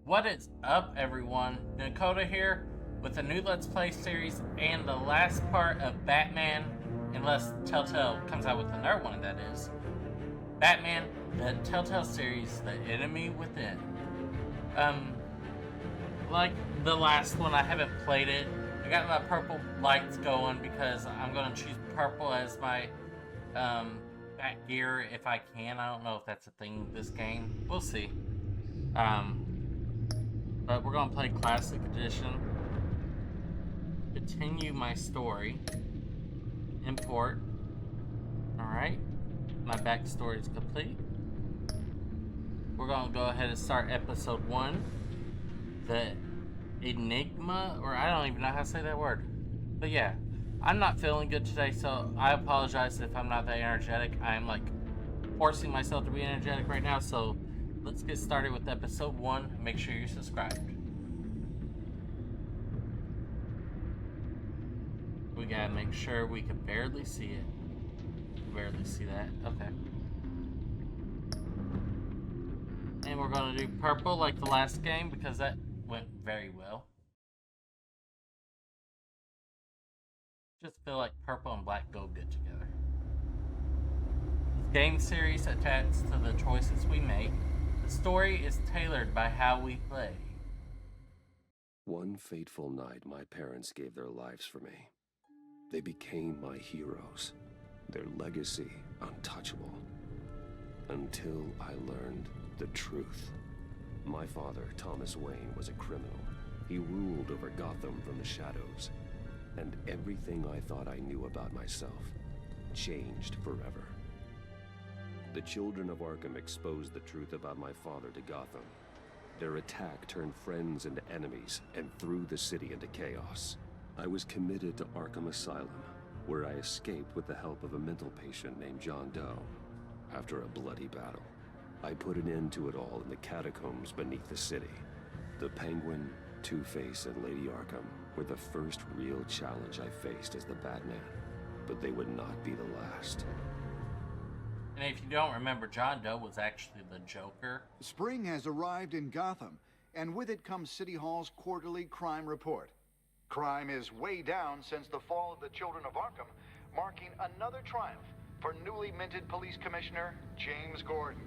What is up, everyone? Nakoda here with a new Let's Play series and the last part of Batman, unless Telltale comes out with another one, that is. Batman, the Telltale series, The Enemy Within. Like the last one, I haven't played it. I got my purple lights going because I'm going to choose purple as my bat gear if I can. I don't know if that's a thing this game. We'll see. But we're going to play Classic Edition. Continue my story. Import. Alright. My backstory is complete. We're going to go ahead and start episode 1. The Enigma, or I don't even know how to say that word. But yeah, I'm not feeling good today, so I apologize if I'm not that energetic. I'm like forcing myself to be energetic right now, so let's get started with episode 1. Make sure you're subscribed. We gotta make sure we can barely see it. Barely see that. Okay. And we're gonna do purple like the last game because that went very well. Just feel like purple and black go good together. This game series attached to the choices we make. The story is tailored by how we play. One fateful night, my parents gave their lives for me. They became my heroes, their legacy untouchable. Until I learned the truth. My father, Thomas Wayne, was a criminal. He ruled over Gotham from the shadows. And everything I thought I knew about myself changed forever. The children of Arkham exposed the truth about my father to Gotham. Their attack turned friends into enemies and threw the city into chaos. I was committed to Arkham Asylum, where I escaped with the help of a mental patient named John Doe. After a bloody battle, I put an end to it all in the catacombs beneath the city. The Penguin, Two-Face, and Lady Arkham were the first real challenge I faced as the Batman, but they would not be the last. And if you don't remember, John Doe was actually the Joker. Spring has arrived in Gotham, and with it comes City Hall's quarterly crime report. Crime is way down since the fall of the Children of Arkham, marking another triumph for newly minted Police Commissioner James Gordon.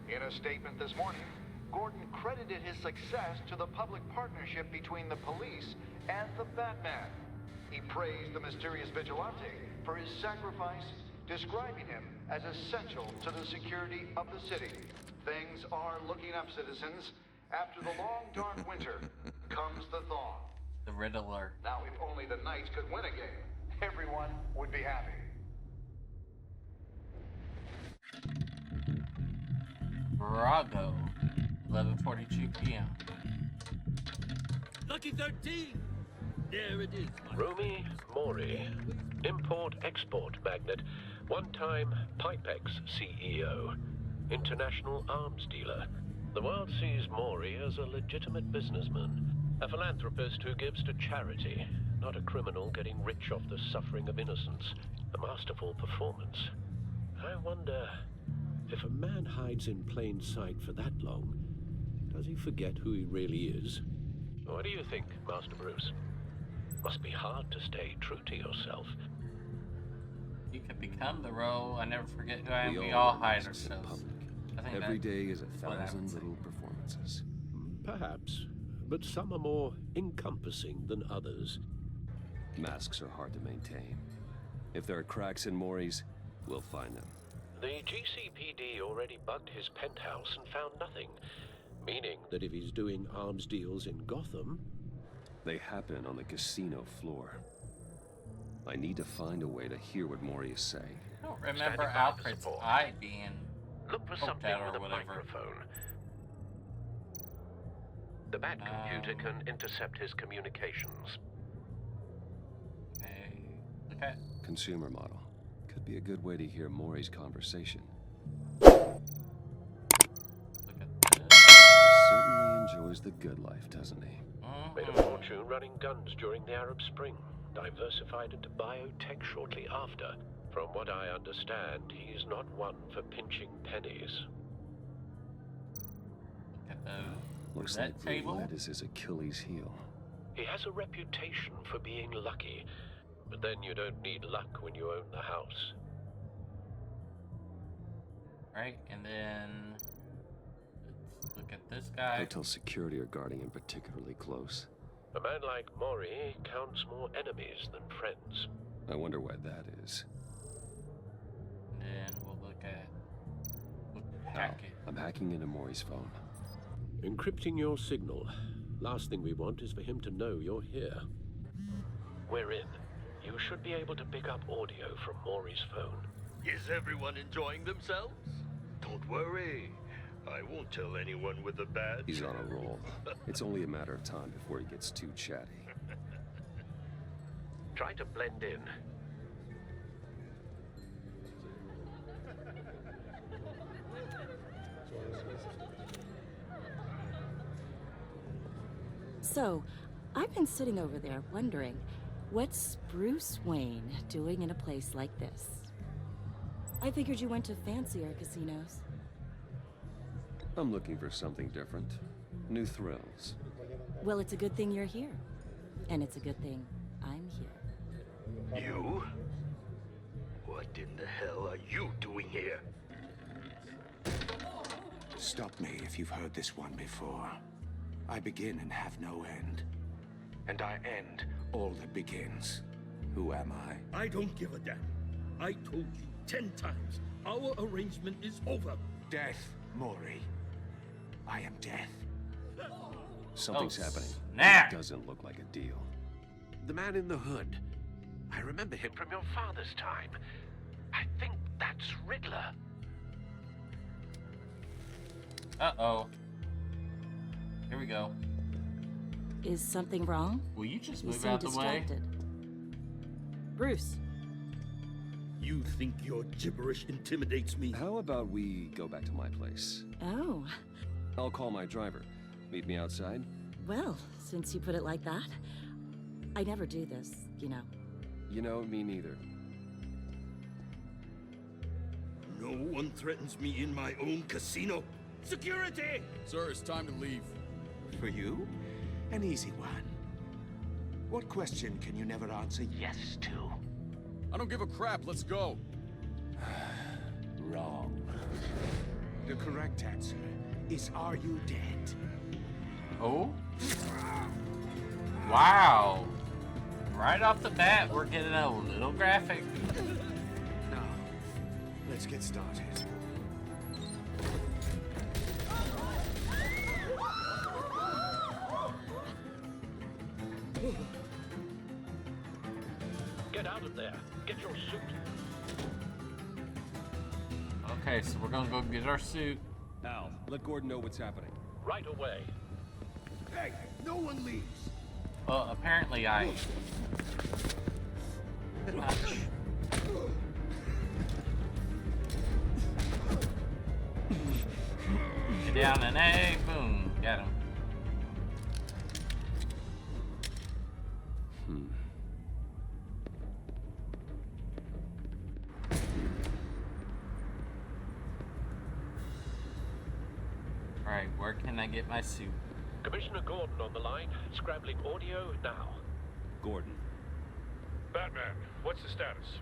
In a statement this morning, Gordon credited his success to the public partnership between the police and the Batman. He praised the mysterious vigilante for his sacrifice, describing him as essential to the security of the city. Things are looking up, citizens. After the long, dark winter comes the thaw. The Riddler. Now, if only the Knights could win a game, everyone would be happy. Brago. 11:42 p.m. Lucky 13! There it is. Rumi Mori, import-export magnate, one-time Pipex CEO, international arms dealer. The world sees Mori as a legitimate businessman, a philanthropist who gives to charity, not a criminal getting rich off the suffering of innocence. A masterful performance. I wonder, If a man hides in plain sight for that long, does he forget who he really is? what do you think, Master Bruce? Must be hard to stay true to yourself. You could become the role. I never forget who I am. We We all all hide exist in ourselves. public. I think Every that- day is a what I would thousand say. little performances. Perhaps, but some are more encompassing than others. Masks are hard to maintain. If there are cracks in Mori's, we'll find them. The GCPD already bugged his penthouse and found nothing, meaning That if he's doing arms deals in Gotham, They happen on the casino floor. I need to find a way to hear what Mori is saying. I don't remember Standing by for Alfred's support. eye being look for poked something out or with a whatever. microphone. The Bat computer can intercept his communications. Okay. Consumer model. Could be a good way to hear Mori's conversation. Look at this. He certainly enjoys the good life, doesn't he? Made a fortune running guns during the Arab Spring. Diversified into biotech shortly after. From what I understand, he's not one for pinching pennies. Look at those. Looks That like table? roulette is his Achilles heel. He has a reputation for being lucky, but then you don't need luck when you own the house. Right, and then let's look at this guy. Hotel security are guarding him particularly close. A man like Mori counts more enemies than friends. I wonder why that is. And then we'll look at Al, hacking. I'm hacking into Maury's phone. Encrypting your signal. Last thing we want is for him to know you're here. We're in. You should be able to pick up audio from Maury's phone. Is everyone enjoying themselves? Don't worry. I won't tell anyone with a badge. He's on a roll. It's only a matter of time before he gets too chatty. Try to blend in. So, I've been sitting over there wondering, what's Bruce Wayne doing in a place like this? I figured you went to fancier casinos. I'm looking for something different. New thrills. Well, it's a good thing you're here. And it's a good thing I'm here. You? What in the hell are you doing here? Stop me if you've heard this one before. I begin and have no end. And I end all that begins. Who am I? I don't give a damn. I told you 10 times. Our arrangement is over. Death, Maury. I am death. Something's happening. Snap. It doesn't look like a deal. The man in the hood. I remember him from your father's time. I think that's Riddler. Uh-oh. Here we go. Is something wrong? Will you just You move seem out the way? distracted. Bruce, You think your gibberish intimidates me? How about we go back to my place? oh, I'll call my driver. Meet me outside? well, since you put it like that, I never do this, you know. You know, me neither. No one threatens me in my own casino. Security! Sir, it's time to leave. For you? An easy one. What question can you never answer yes to? I don't give a crap. Let's go. Wrong. The correct answer is, are you dead? Oh? Wow. Right off the bat, we're getting a little graphic. Now, let's get started. Get out of there. Get your suit. Okay, so we're gonna go get our suit. Al, let Gordon know what's happening. Right away. Hey, no one leaves. Well, apparently I... Get down and A, boom, got him. Alright, where can I get my suit? Commissioner Gordon on the line. Scrambling audio now. Gordon. Batman, what's the status?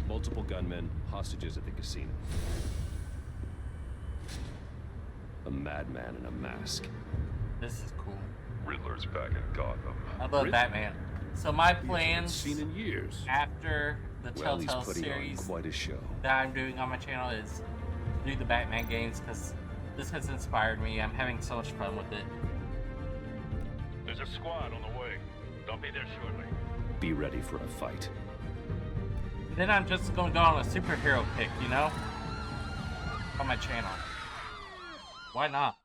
Multiple gunmen, hostages at the casino. A madman in a mask. This is cool. Riddler's back in Gotham. I love Batman. So my Haven't plans seen in years. after the Well, he's Telltale putting series on quite a show. that I'm doing on my channel is to do the Batman games because this has inspired me. I'm having so much fun with it. There's a squad on the way. They'll be there shortly. Be ready for a fight. Then I'm just going to go on a superhero kick, you know? On my channel. Why not?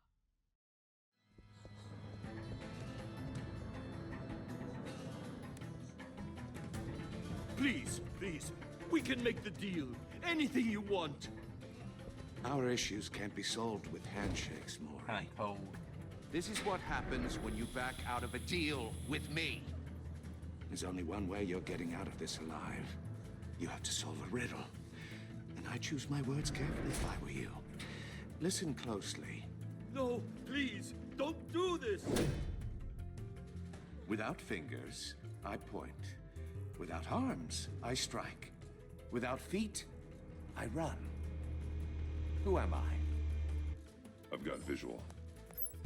Please, please. We can make the deal. Anything you want. Our issues can't be solved with handshakes, Kind Maury. of cold. This is what happens when you back out of a deal with me. There's only one way you're getting out of this alive. You have to solve a riddle. And I choose my words carefully if I were you. Listen closely. No, please, don't do this! Without fingers, I point. Without arms, I strike. Without feet, I run. Who am I? I've got visual.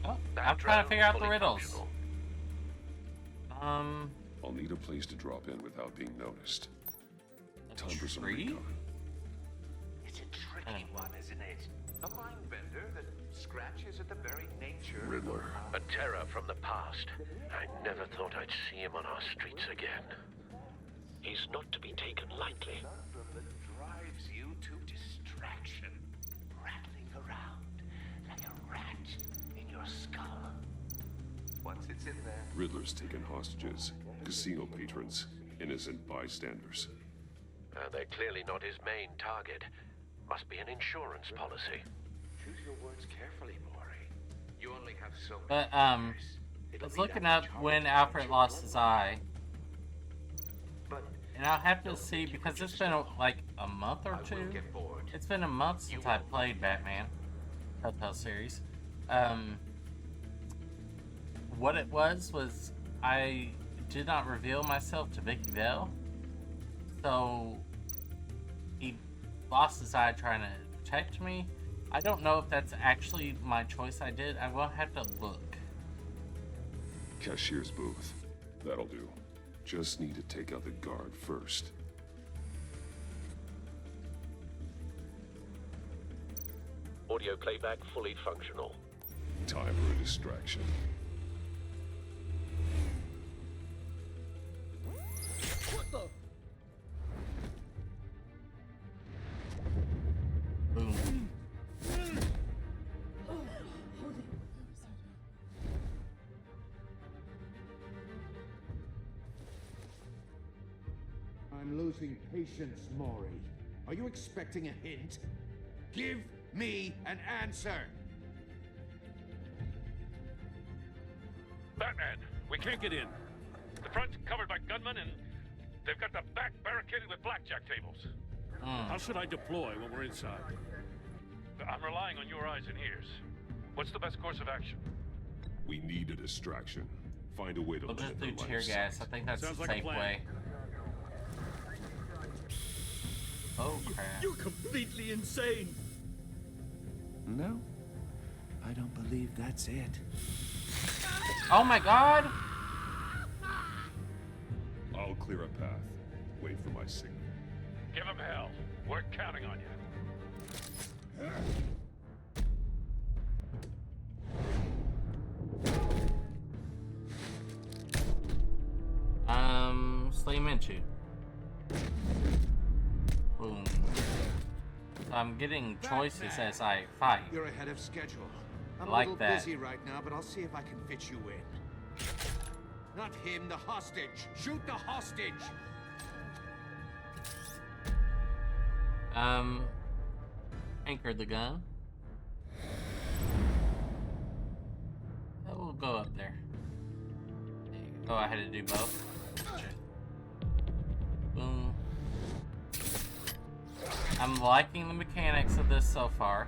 Oh, I'm trying to figure out the Fully riddles. functional. I'll need a place to drop in without being noticed. Time for some tree? recon. It's a tricky one, isn't it? A mind bender that scratches at the very nature. Riddler. A terror from the past. I never thought I'd see him on our streets again. He's not to be taken lightly. That drives you to distraction, rattling around like a rat in your skull. Once it's in there, Riddler's taken hostages. Casino patrons. Innocent bystanders. They're clearly not his main target. Must be an insurance policy. choose your words carefully, Maury. You only have so But, many fingers. I It'll was be looking that up much harder when to Alfred get lost your his blood. eye. But And I'll have to see, because it's been like a month or I will two. get bored. It's been a month since I played Batman Telltale series. What it was I did not reveal myself to Vicky Bell. So he lost his eye trying to protect me. I don't know if that's actually my choice I did. I will have to look. Cashier's booth. That'll do. Just need to take out the guard first. Audio playback fully functional. Time for a distraction. What the? Boom. I'm losing patience, Maury. Are you expecting a hint? Give me an answer! Batman, we can't get in. The front's covered by gunmen, and they've got the back barricaded with blackjack tables. How should I deploy when we're inside? I'm relying on your eyes and ears. What's the best course of action? We need a distraction. Find a way to We'll let just it do tear gas. I think that's Sounds the like a safe plan. way. Oh crap. You're completely insane! No, I don't believe that's it. Oh my god! I'll clear a path. Wait for my signal. Give him hell. We're counting on you. Slam into. Boom. I'm getting choices as I fight. You're ahead of schedule. I'm Like a little that. busy right now, but I'll see if I can fit you in. Not him, the hostage. Shoot the hostage! Anchor the gun. We'll go up there. Oh, I had to do both. Gotcha. Boom. I'm liking the mechanics of this so far.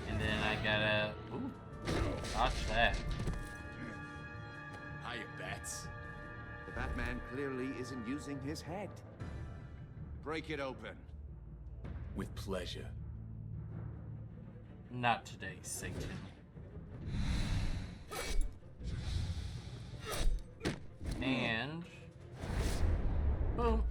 And then I gotta... Ooh. Watch that. Hiya, Bats. The Batman clearly isn't using his head. Break it open. With pleasure. Not today, Satan. And... Boom.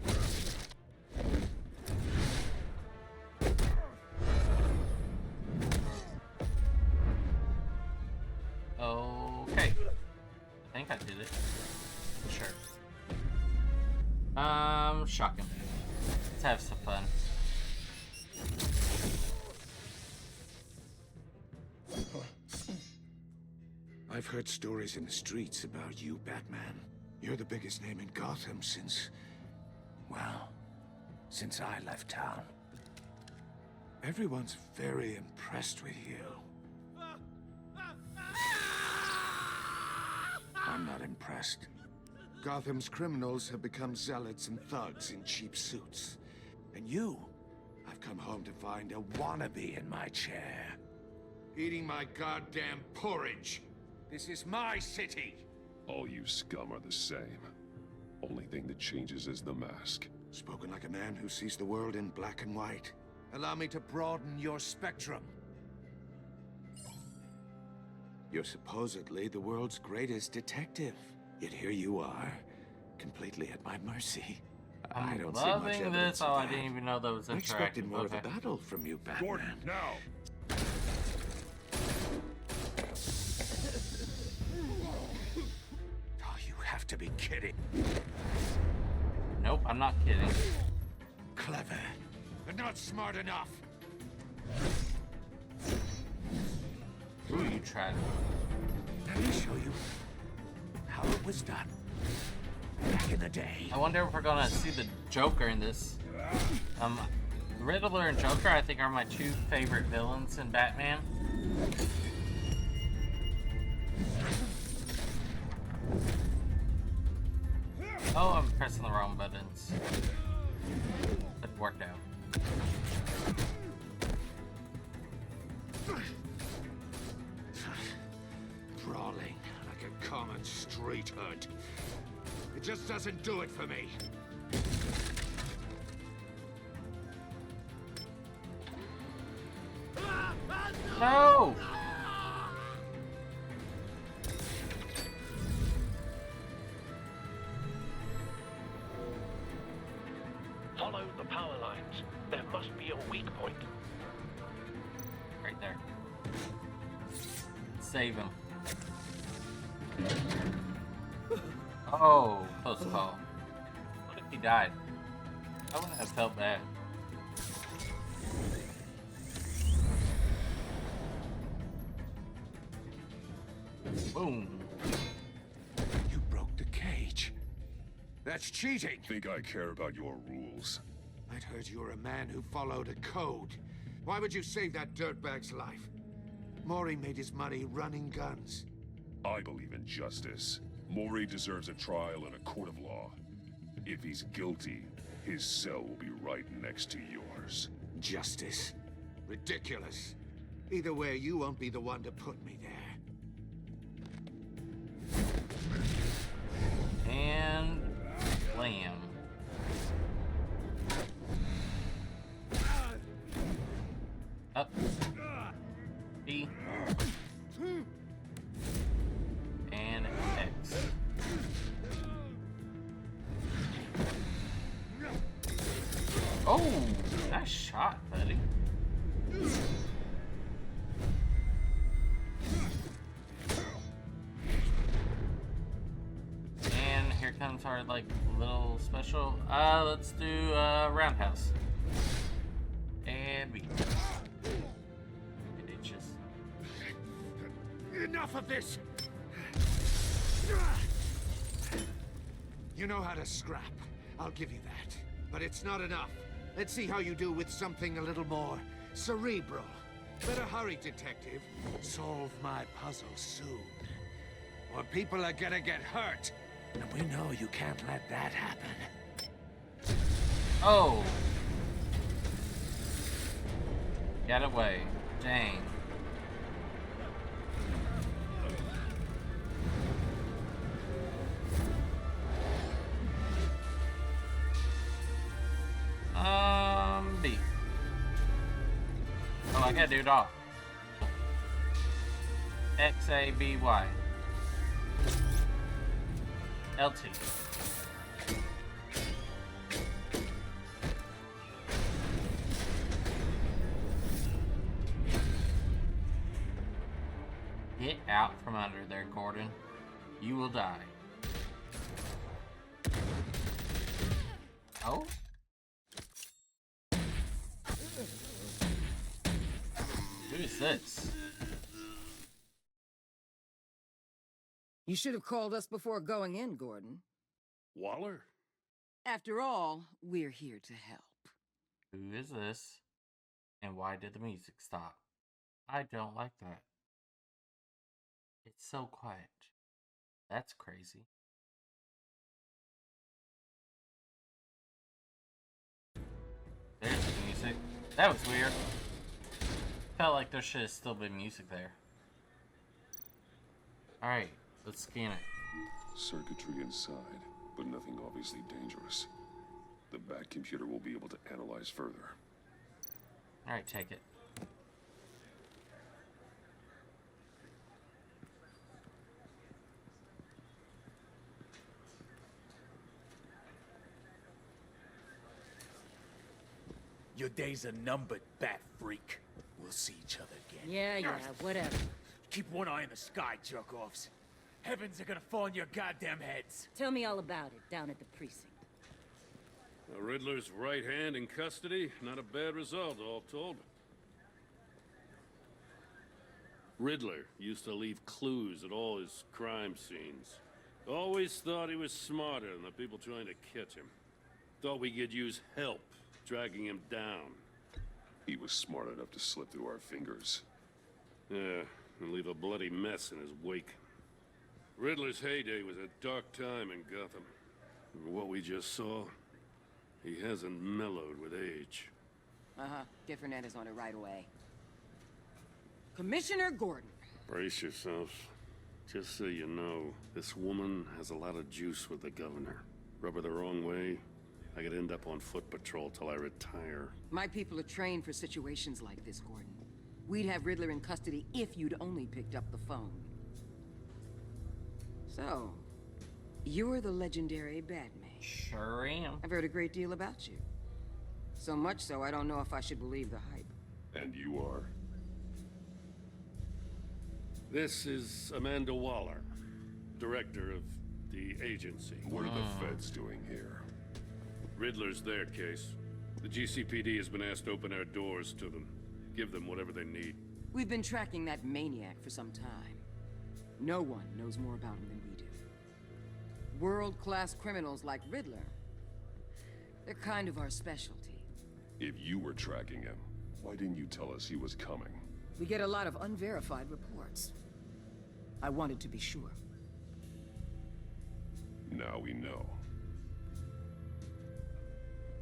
Okay. I think I did it. Sure. Shocking. Let's have some fun. I've heard stories in the streets about you, Batman. You're the biggest name in Gotham since... well, since I left town. Everyone's very impressed with you. I'm not impressed. Gotham's criminals have become zealots and thugs in cheap suits. And you, I've come home to find a wannabe in my chair. Eating my goddamn porridge. This is my city. All you scum are the same. Only thing that changes is the mask. Spoken like a man who sees the world in black and white. Allow me to broaden your spectrum. You're supposedly the world's greatest detective. Yet here you are, completely at my mercy. I don't see much Loving evidence this. of Oh, I that. didn't even know that was I expected interactive. more Okay. of a battle from you, Batman. Gordon, now! Oh, you have to be kidding. Nope, I'm not kidding. Clever, but not smart enough. Ooh, you tried. Let me show you how it was done back in the day. I wonder if we're gonna see the Joker in this. Riddler and Joker, I think, are my two favorite villains in Batman. Oh, I'm pressing the wrong buttons. It worked out. Brawling like a common street hood. It just doesn't do it for me. No! Follow the power lines. There must be a weak point. Right there. Save him. Oh, close call. What if he died? I wouldn't have felt bad. Boom. You broke the cage. That's cheating. Think I care about your rules? I'd heard you were a man who followed a code. Why would you save that dirtbag's life? Mori made his money running guns. I believe in justice. Mori deserves a trial in a court of law. If he's guilty, his cell will be right next to yours. Justice? Ridiculous. Either way, you won't be the one to put me there. And blam. Up. B. And X. Oh, nice shot, buddy. And here comes our like little special. Let's do roundhouse. And B. It just Enough of this! You know how to scrap. I'll give you that. But it's not enough. Let's see how you do with something a little more cerebral. Better hurry, detective. Solve my puzzle soon. Or people are gonna get hurt. And we know you can't let that happen. oh. Get away. Dang. B. Oh, I gotta do it all. X, A, B, Y. LT. Get out from under there, Gordon. You will die. Oh? Who is this? You should have called us before going in, Gordon. Waller? After all, we're here to help. Who is this? And why did the music stop? I don't like that. It's so quiet. That's crazy. There's the music. That was weird. Felt like there should have still been music there. Alright, let's scan it. Circuitry inside, but nothing obviously dangerous. The back computer will be able to analyze further. Alright, take it. Your days are numbered, bat freak. We'll see each other again. Yeah, whatever. Keep one eye in the sky, jerk-offs. Heavens are gonna fall on your goddamn heads. Tell me all about it down at the precinct. The Riddler's right hand in custody. Not a bad result, all told. Riddler used to leave clues at all his crime scenes. Always thought he was smarter than the people trying to catch him. Thought we could use help dragging him down. He was smart enough to slip through our fingers. Yeah, and leave a bloody mess in his wake. Riddler's heyday was a dark time in Gotham. And what we just saw, he hasn't mellowed with age. Get Fernandez on it right away. Commissioner Gordon. Brace yourselves. Just so you know, this woman has a lot of juice with the governor. Rub her the wrong way, I could end up on foot patrol till I retire. My people are trained for situations like this, Gordon. We'd have Riddler in custody if you'd only picked up the phone. So, you're the legendary Batman. Sure am. I've heard a great deal about you. So much so, I don't know if I should believe the hype. And you are? This is Amanda Waller, director of the agency. What are the feds doing here? Riddler's their case. The GCPD has been asked to open our doors to them. Give them whatever they need. We've been tracking that maniac for some time. No one knows more about him than we do. World-class criminals like Riddler. They're kind of our specialty. If you were tracking him, why didn't you tell us he was coming? We get a lot of unverified reports. I wanted to be sure. Now we know.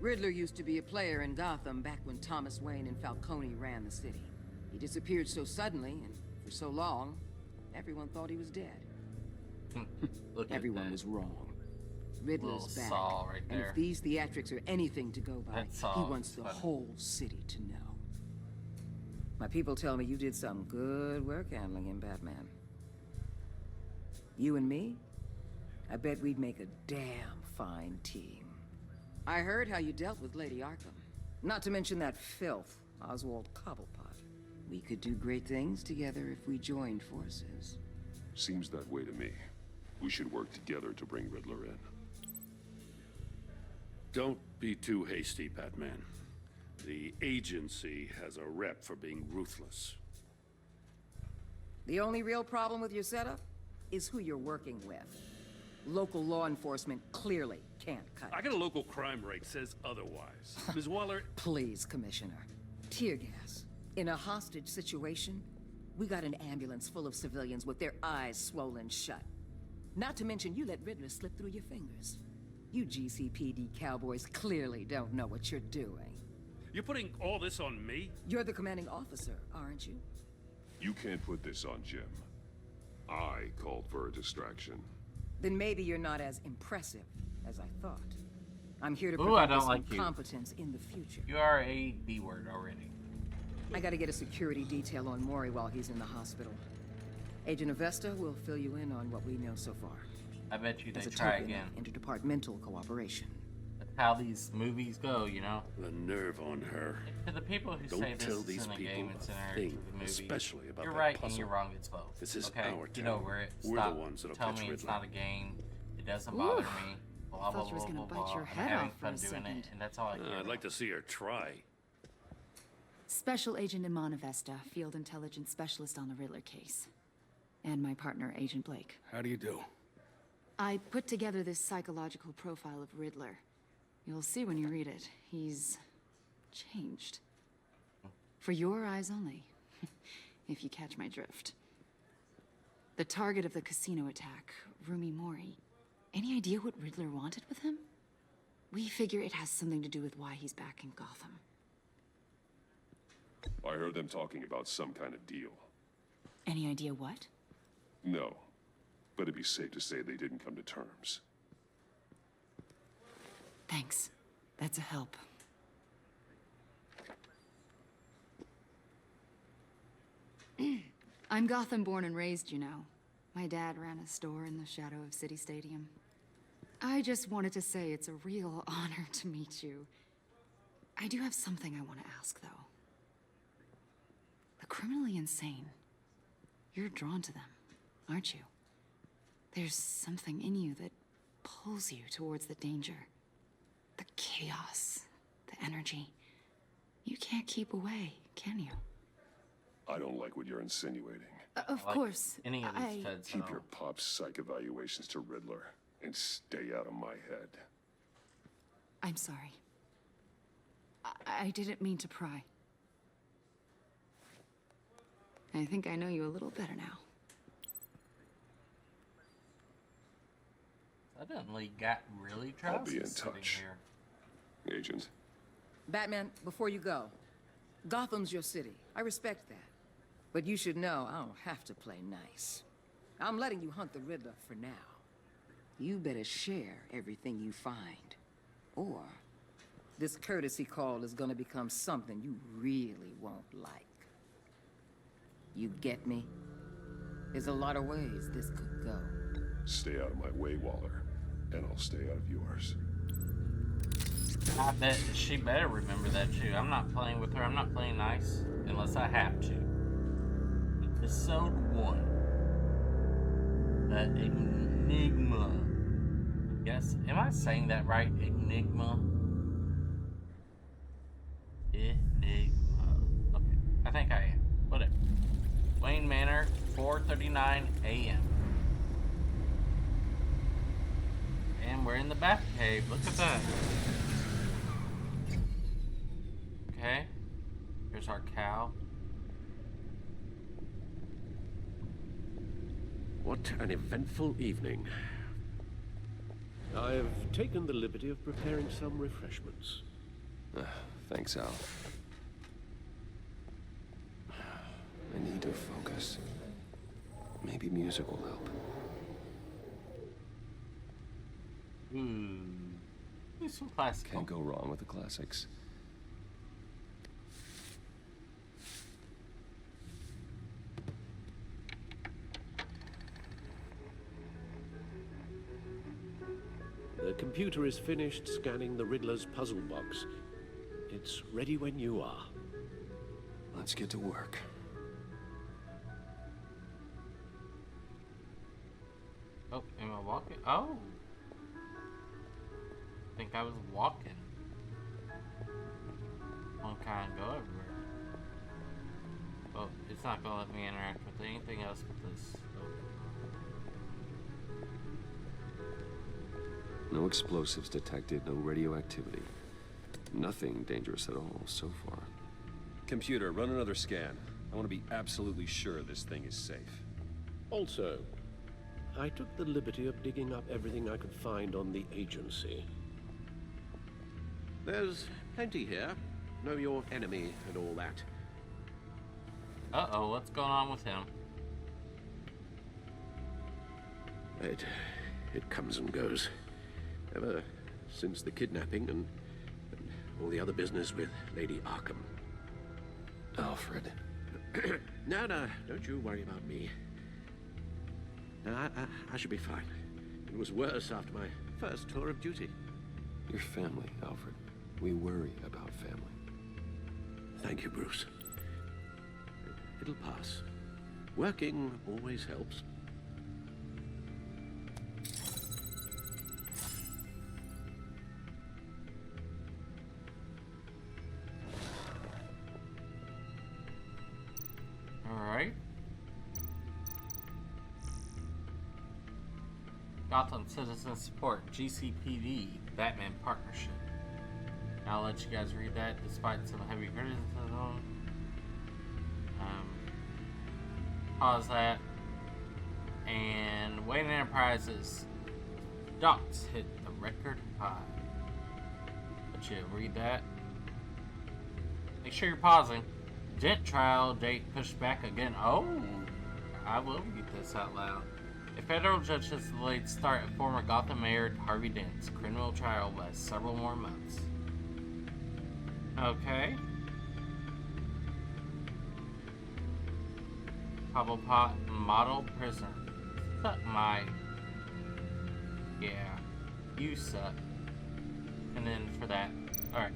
Riddler used to be a player in Gotham back when Thomas Wayne and Falcone ran the city. He disappeared so suddenly and for so long, everyone thought he was dead. Everyone was wrong. Riddler's Little back, Saul right and there. if these theatrics are anything to go by, That he Saul wants is the funny. whole city to know. My people tell me you did some good work handling him, Batman. You and me? I bet we'd make a damn fine team. I heard how you dealt with Lady Arkham. Not to mention that filth, Oswald Cobblepot. We could do great things together if we joined forces. Seems that way to me. We should work together to bring Riddler in. Don't be too hasty, Batman. The agency has a rep for being ruthless. The only real problem with your setup is who you're working with. Local law enforcement clearly can't cut I got a local crime rate says otherwise. Ms. Waller... Please, Commissioner. Tear gas. In a hostage situation, we got an ambulance full of civilians with their eyes swollen shut. Not to mention you let Riddler slip through your fingers. You GCPD cowboys clearly don't know what you're doing. You're putting all this on me? You're the commanding officer, aren't you? You can't put this on Jim. I called for a distraction. Then maybe you're not as impressive as I thought. I'm here to Ooh, I prevent don't this like you. incompetence in the future. You are a B word already. I gotta get a security detail on Maury while he's in the hospital. Agent Avesta will fill you in on what we know so far. I bet you they As a try token again. of interdepartmental cooperation. That's how these movies go, you know? The nerve on her. To the people who Don't say this tell is these in a people game, it's in a a thing, to the movie. especially about You're that right puzzle. and you're wrong, it's both. This is okay? our Get town. over it. We're Stop. the ones that'll Tell catch me it's Riddler. not a game. It doesn't bother me. Blah, blah, thought you was blah, gonna blah, bite your blah. head I'm having off for fun a doing second. it, and that's all I care I'd like to see her try. Special Agent Iman Avesta, Field Intelligence Specialist on the Riddler case. And my partner, Agent Blake. How do you do? I put together this psychological profile of Riddler. You'll see when you read it. He's changed. For your eyes only, if you catch my drift. The target of the casino attack, Rumi Mori. Any idea what Riddler wanted with him? We figure it has something to do with why he's back in Gotham. I heard them talking about some kind of deal. Any idea what? No, but it'd be safe to say they didn't come to terms. Thanks. That's a help. I'm Gotham born and raised, you know. My dad ran a store in the shadow of City Stadium. I just wanted to say it's a real honor to meet you. I do have something I want to ask, though. The criminally insane. You're drawn to them, aren't you? There's something in you that pulls you towards the danger. The chaos, the energy. You can't keep away, can you? I don't like what you're insinuating. Of course. Any of these feds. Keep your pop's psych evaluations to Riddler and stay out of my head. I'm sorry. I didn't mean to pry. I think I know you a little better now. Suddenly got really drowsy. I'll be in touch, Agent. Batman, before you go, Gotham's your city. I respect that. But you should know I don't have to play nice. I'm letting you hunt the Riddler for now. You better share everything you find. Or this courtesy call is gonna become something you really won't like. You get me? There's a lot of ways this could go. Stay out of my way, Waller, and I'll stay out of yours. I bet she better remember that too. I'm not playing with her. I'm not playing nice unless I have to. Episode 1. The Enigma. Yes, am I saying that right? Enigma. Enigma. Okay, I think I am. Whatever. Wayne Manor, 4:39 a.m. And we're in the Batcave. Look at that. Okay. Here's our cow. What an eventful evening. I've taken the liberty of preparing some refreshments. Thanks, Al. I need to focus. Maybe music will help. There's some classical. Can't go wrong with the classics. The computer is finished scanning the Riddler's puzzle box. It's ready when you are. Let's get to work. Oh, am I walking? Oh. I think I was walking. I'll kind of go everywhere. Oh, it's not going to let me interact with anything else but this. No explosives detected, no radioactivity. Nothing dangerous at all so far. Computer, run another scan. I want to be absolutely sure this thing is safe. Also, I took the liberty of digging up everything I could find on the agency. There's plenty here. Know your enemy and all that. Uh-oh, what's going on with him? It comes and goes. Ever since the kidnapping and all the other business with Lady Arkham. Alfred. No, don't you worry about me. No, I should be fine. It was worse after my first tour of duty. Your family, Alfred. We worry about family. Thank you, Bruce. It'll pass. Working always helps. Alright. Gotham Citizen Support, GCPD, Batman Partnership. I'll let you guys read that despite some heavy criticism. Pause that. And Wayne Enterprises stocks hit a record high. Let you read that. Make sure you're pausing. Dent trial date pushed back again. Oh, I will read this out loud. A federal judge has delayed start of former Gotham Mayor Harvey Dent's criminal trial by several more months. Okay. Cobblepot model prisoner. Suck my. Yeah. You suck. And then for that. Alright.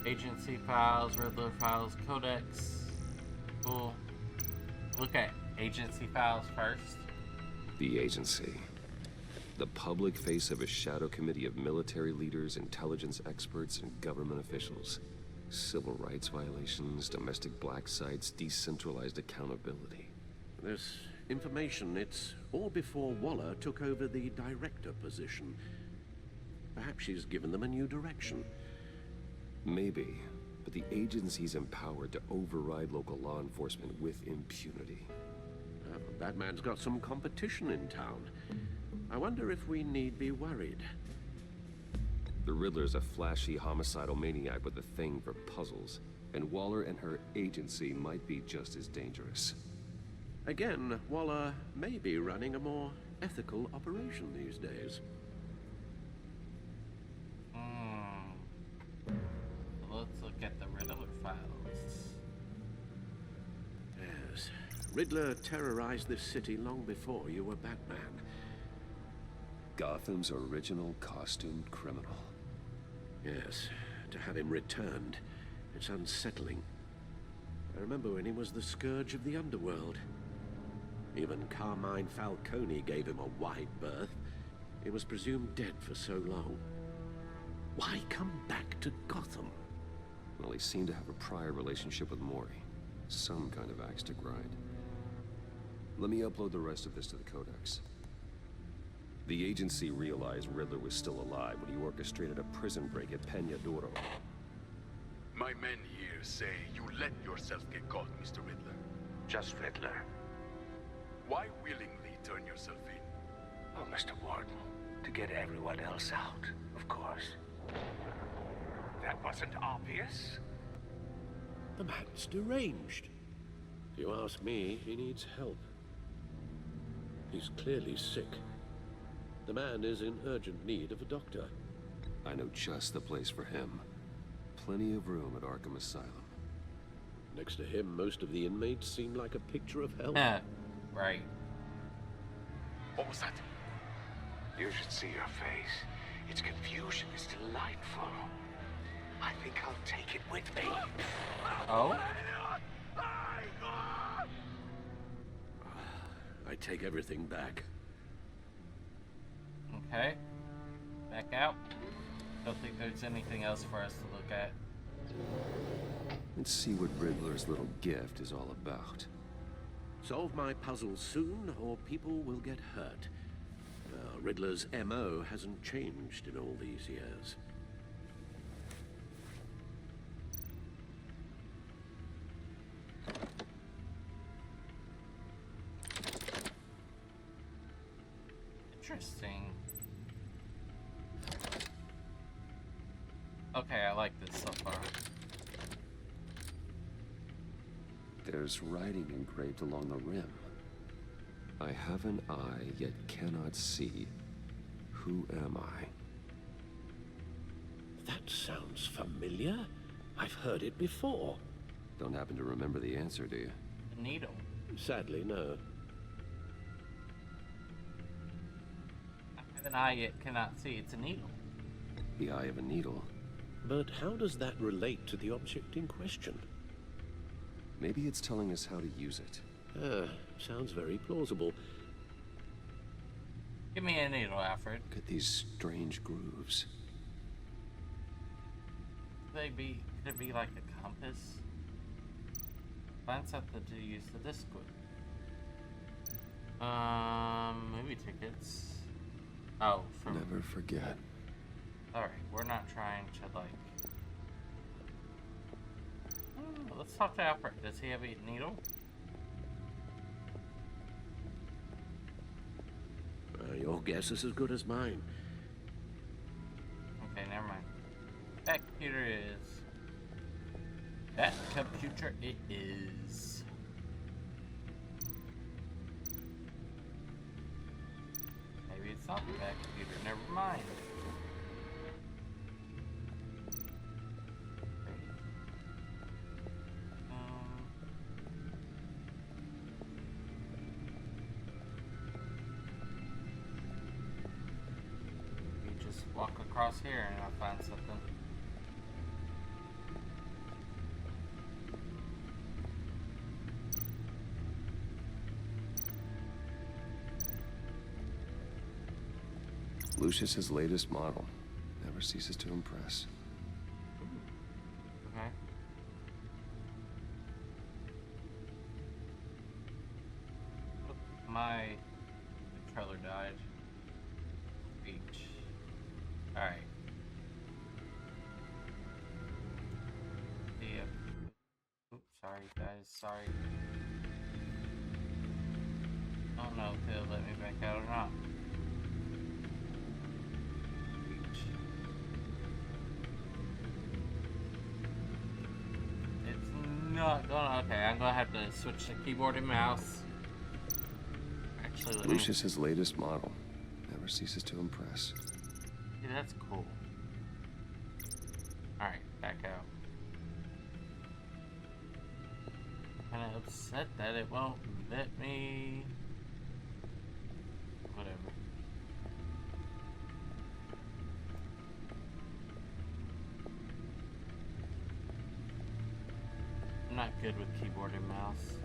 Agency files, Riddler files, Codex. Cool. Look at agency files first. The agency. The public face of a shadow committee of military leaders, intelligence experts, and government officials. Civil rights violations, domestic black sites, decentralized accountability. This information, it's all before Waller took over the director position. Perhaps she's given them a new direction. Maybe, but the agency's empowered to override local law enforcement with impunity. Batman's got some competition in town. I wonder if we need be worried. The Riddler's a flashy, homicidal maniac with a thing for puzzles, and Waller and her agency might be just as dangerous. Again, Waller may be running a more ethical operation these days. Let's look at the Riddler files. Yes. Riddler terrorized this city long before you were Batman. Gotham's original costumed criminal. Yes. To have him returned, it's unsettling. I remember when he was the scourge of the underworld. Even Carmine Falcone gave him a wide berth. He was presumed dead for so long. Why come back to Gotham? Well, he seemed to have a prior relationship with Mori. Some kind of axe to grind. Let me upload the rest of this to the Codex. The agency realized Riddler was still alive when he orchestrated a prison break at Peña Duro. My men here say you let yourself get caught, Mr. Riddler. Just Riddler. Why willingly turn yourself in? Oh, Mr. Warden, to get everyone else out, of course. That wasn't obvious. The man's deranged. If you ask me, he needs help. He's clearly sick. The man is in urgent need of a doctor. I know just the place for him. Plenty of room at Arkham Asylum. Next to him, most of the inmates seem like a picture of hell. Right. What was that? You should see your face. Its confusion is delightful. I think I'll take it with me. Oh? I take everything back. Okay. Back out. Don't think there's anything else for us to look at. Let's see what Riddler's little gift is all about. Solve my puzzle soon, or people will get hurt. Riddler's MO hasn't changed in all these years. Interesting. Okay, I like this so far. There's writing engraved along the rim. I have an eye, yet cannot see. Who am I? That sounds familiar. I've heard it before. Don't happen to remember the answer, do you? The needle. Sadly, no. I have an eye yet cannot see. It's a needle. The eye of a needle. But how does that relate to the object in question? Maybe it's telling us how to use it. Sounds very plausible. Give me a needle, Alfred. Look at these strange grooves. Could it be like a compass? Find something to use the disc with. Movie tickets. Oh, from... Never forget. Alright, we're not trying to, like... Let's talk to Alfred. Does he have a needle? Your guess is as good as mine. Okay, never mind. That computer is... That computer it is. Maybe it's not the back computer, never mind. You just walk across here and I'll find something. Lucius's latest model. Never ceases to impress. Okay. My controller died. Beach. Alright. Oops, sorry guys, sorry. I don't know if they'll let me back out or not. Not gonna. Okay, I'm gonna have to switch to keyboard and mouse. Actually, Lucius's latest model. Never ceases to impress. Yeah, that's cool. Alright, back out. Kinda upset that it won't let me. Whatever. I'm not good with keyboard and mouse,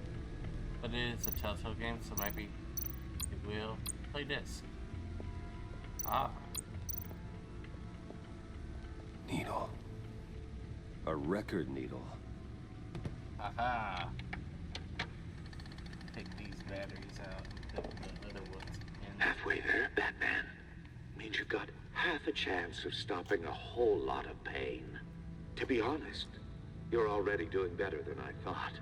but it is a Telltale game, so maybe it will play disc. Ah. Needle. A record needle. Aha. Take these batteries out and put the other ones in. Halfway there, Batman. Means you've got half a chance of stopping a whole lot of pain. To be honest, you're already doing better than I thought.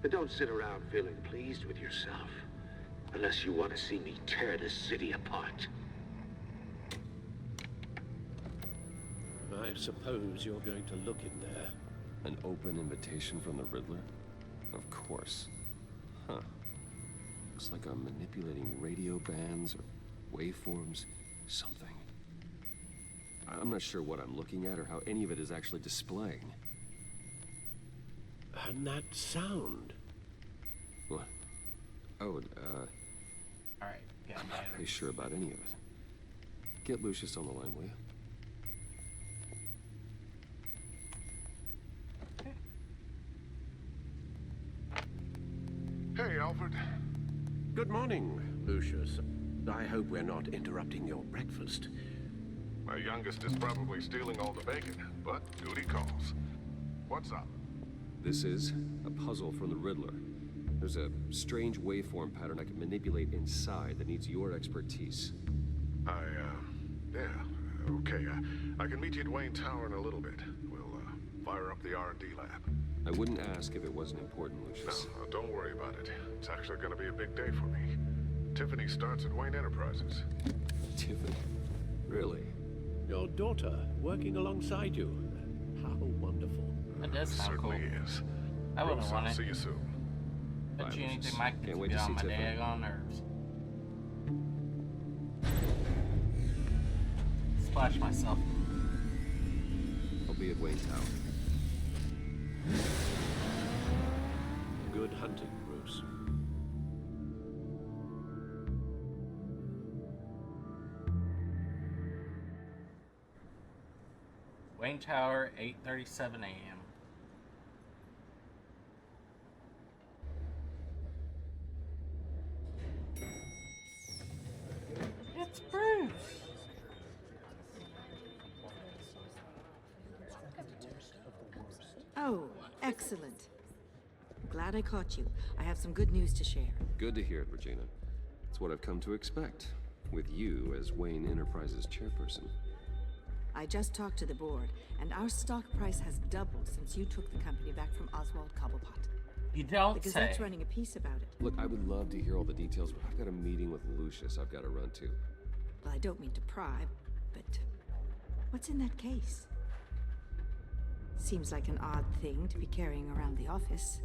But don't sit around feeling pleased with yourself. Unless you want to see me tear this city apart. I suppose you're going to look in there. An open invitation from the Riddler? Of course. Huh. Looks like I'm manipulating radio bands or waveforms. Something. I'm not sure what I'm looking at or how any of it is actually displaying. And that sound. What? Oh, Alright, yeah, I'm not really sure about any of it. Get Lucius on the line, will you? Hey, Alfred. Good morning, Lucius. I hope we're not interrupting your breakfast. My youngest is probably stealing all the bacon, but duty calls. What's up? This is a puzzle from the Riddler. There's a strange waveform pattern I can manipulate inside that needs your expertise. Yeah, okay. I can meet you at Wayne Tower in a little bit. We'll, fire up the R&D lab. I wouldn't ask if it wasn't important, Lucius. No, don't worry about it. It's actually gonna be a big day for me. Tiffany starts at Wayne Enterprises. Tiffany? Really? Your daughter working alongside you. How wonderful. That does sound cool. Certainly is. I wouldn't want it. See you soon. Bet you Bye, anything Lucius. my kids Can't would wait be to on see my Tiffany. daggone nerves. Splash myself. I'll be at Wayne Tower. Good hunting, Bruce. Wayne Tower, 8:37 a.m. It's Bruce! Oh, excellent. Glad I caught you. I have some good news to share. Good to hear it, Regina. It's what I've come to expect, with you as Wayne Enterprises chairperson. I just talked to the board, and our stock price has doubled since you took the company back from Oswald Cobblepot. You don't The say. Gazette's running a piece about it. Look, I would love to hear all the details, but I've got a meeting with Lucius I've got to run to. Well, I don't mean to pry, but what's in that case? Seems like an odd thing to be carrying around the office.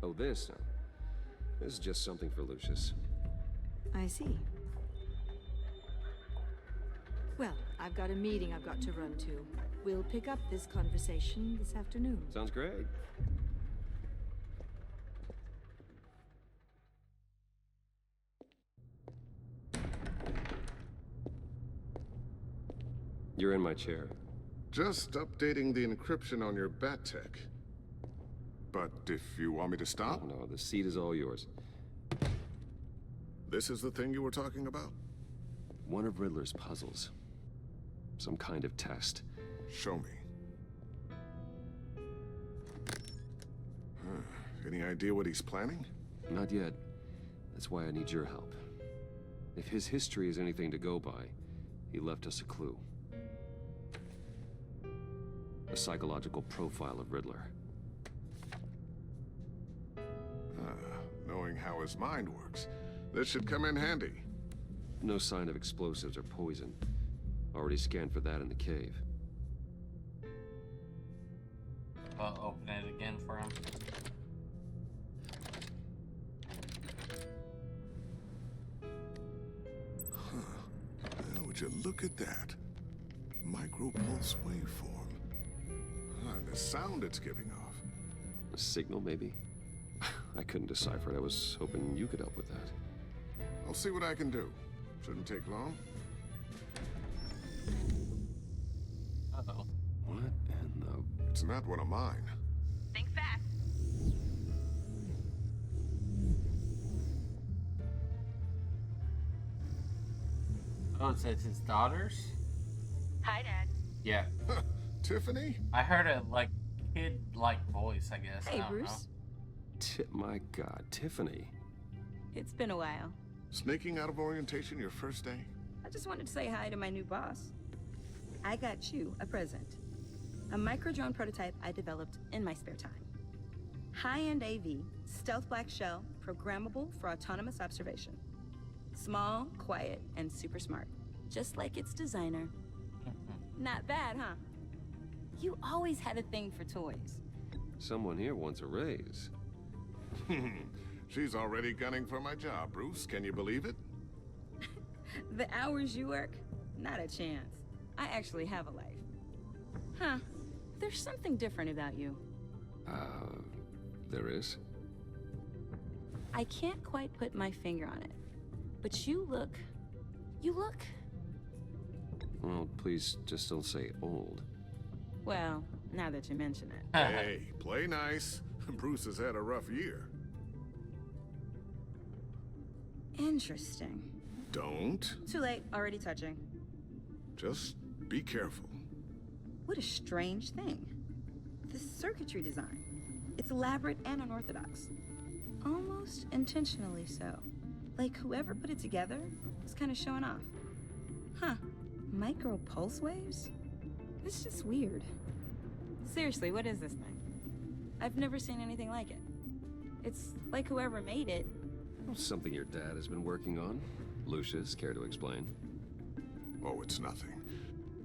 Oh, this? No. This is just something for Lucius. I see. Well, I've got a meeting I've got to run to. We'll pick up this conversation this afternoon. Sounds great. You're in my chair. Just updating the encryption on your bat tech. But if you want me to stop? Oh, no, the seat is all yours. This is the thing you were talking about? One of Riddler's puzzles. Some kind of test. Show me. Any idea what he's planning? Not yet. That's why I need your help. If his history is anything to go by, he left us a clue. A psychological profile of Riddler. Knowing how his mind works, this should come in handy. No sign of explosives or poison. Already scanned for that in the cave. I'll open it again for him. Would you look at that? Micropulse waveform. And the sound it's giving off. A signal, maybe? I couldn't decipher it. I was hoping you could help with that. I'll see what I can do. Shouldn't take long. Uh-oh. What in the... It's not one of mine. Think fast. Oh, it says his daughters? Hi, Dad. Yeah. Tiffany? I heard a, like, kid-like voice, I guess. Hey, I don't Bruce. My God, Tiffany. It's been a while. Sneaking out of orientation your first day? I just wanted to say hi to my new boss. I got you a present. A micro-drone prototype I developed in my spare time. High-end AV, stealth black shell, programmable for autonomous observation. Small, quiet, and super smart. Just like its designer. Not bad, huh? You always had a thing for toys. Someone here wants a raise. She's already gunning for my job, Bruce. Can you believe it? The hours you work? Not a chance. I actually have a life. Huh. There's something different about you. There is? I can't quite put my finger on it. But you look... Well, please just don't say old. Well, now that you mention it. Hey, play nice. Bruce has had a rough year. Interesting. Don't. Too late, already touching. Just be careful. What a strange thing. The circuitry design. It's elaborate and unorthodox. Almost intentionally so. Like whoever put it together was kind of showing off. Huh. Micro pulse waves? It's just weird. Seriously, what is this thing? I've never seen anything like it. It's like whoever made it. Something your dad has been working on. Lucius, care to explain? Oh, it's nothing.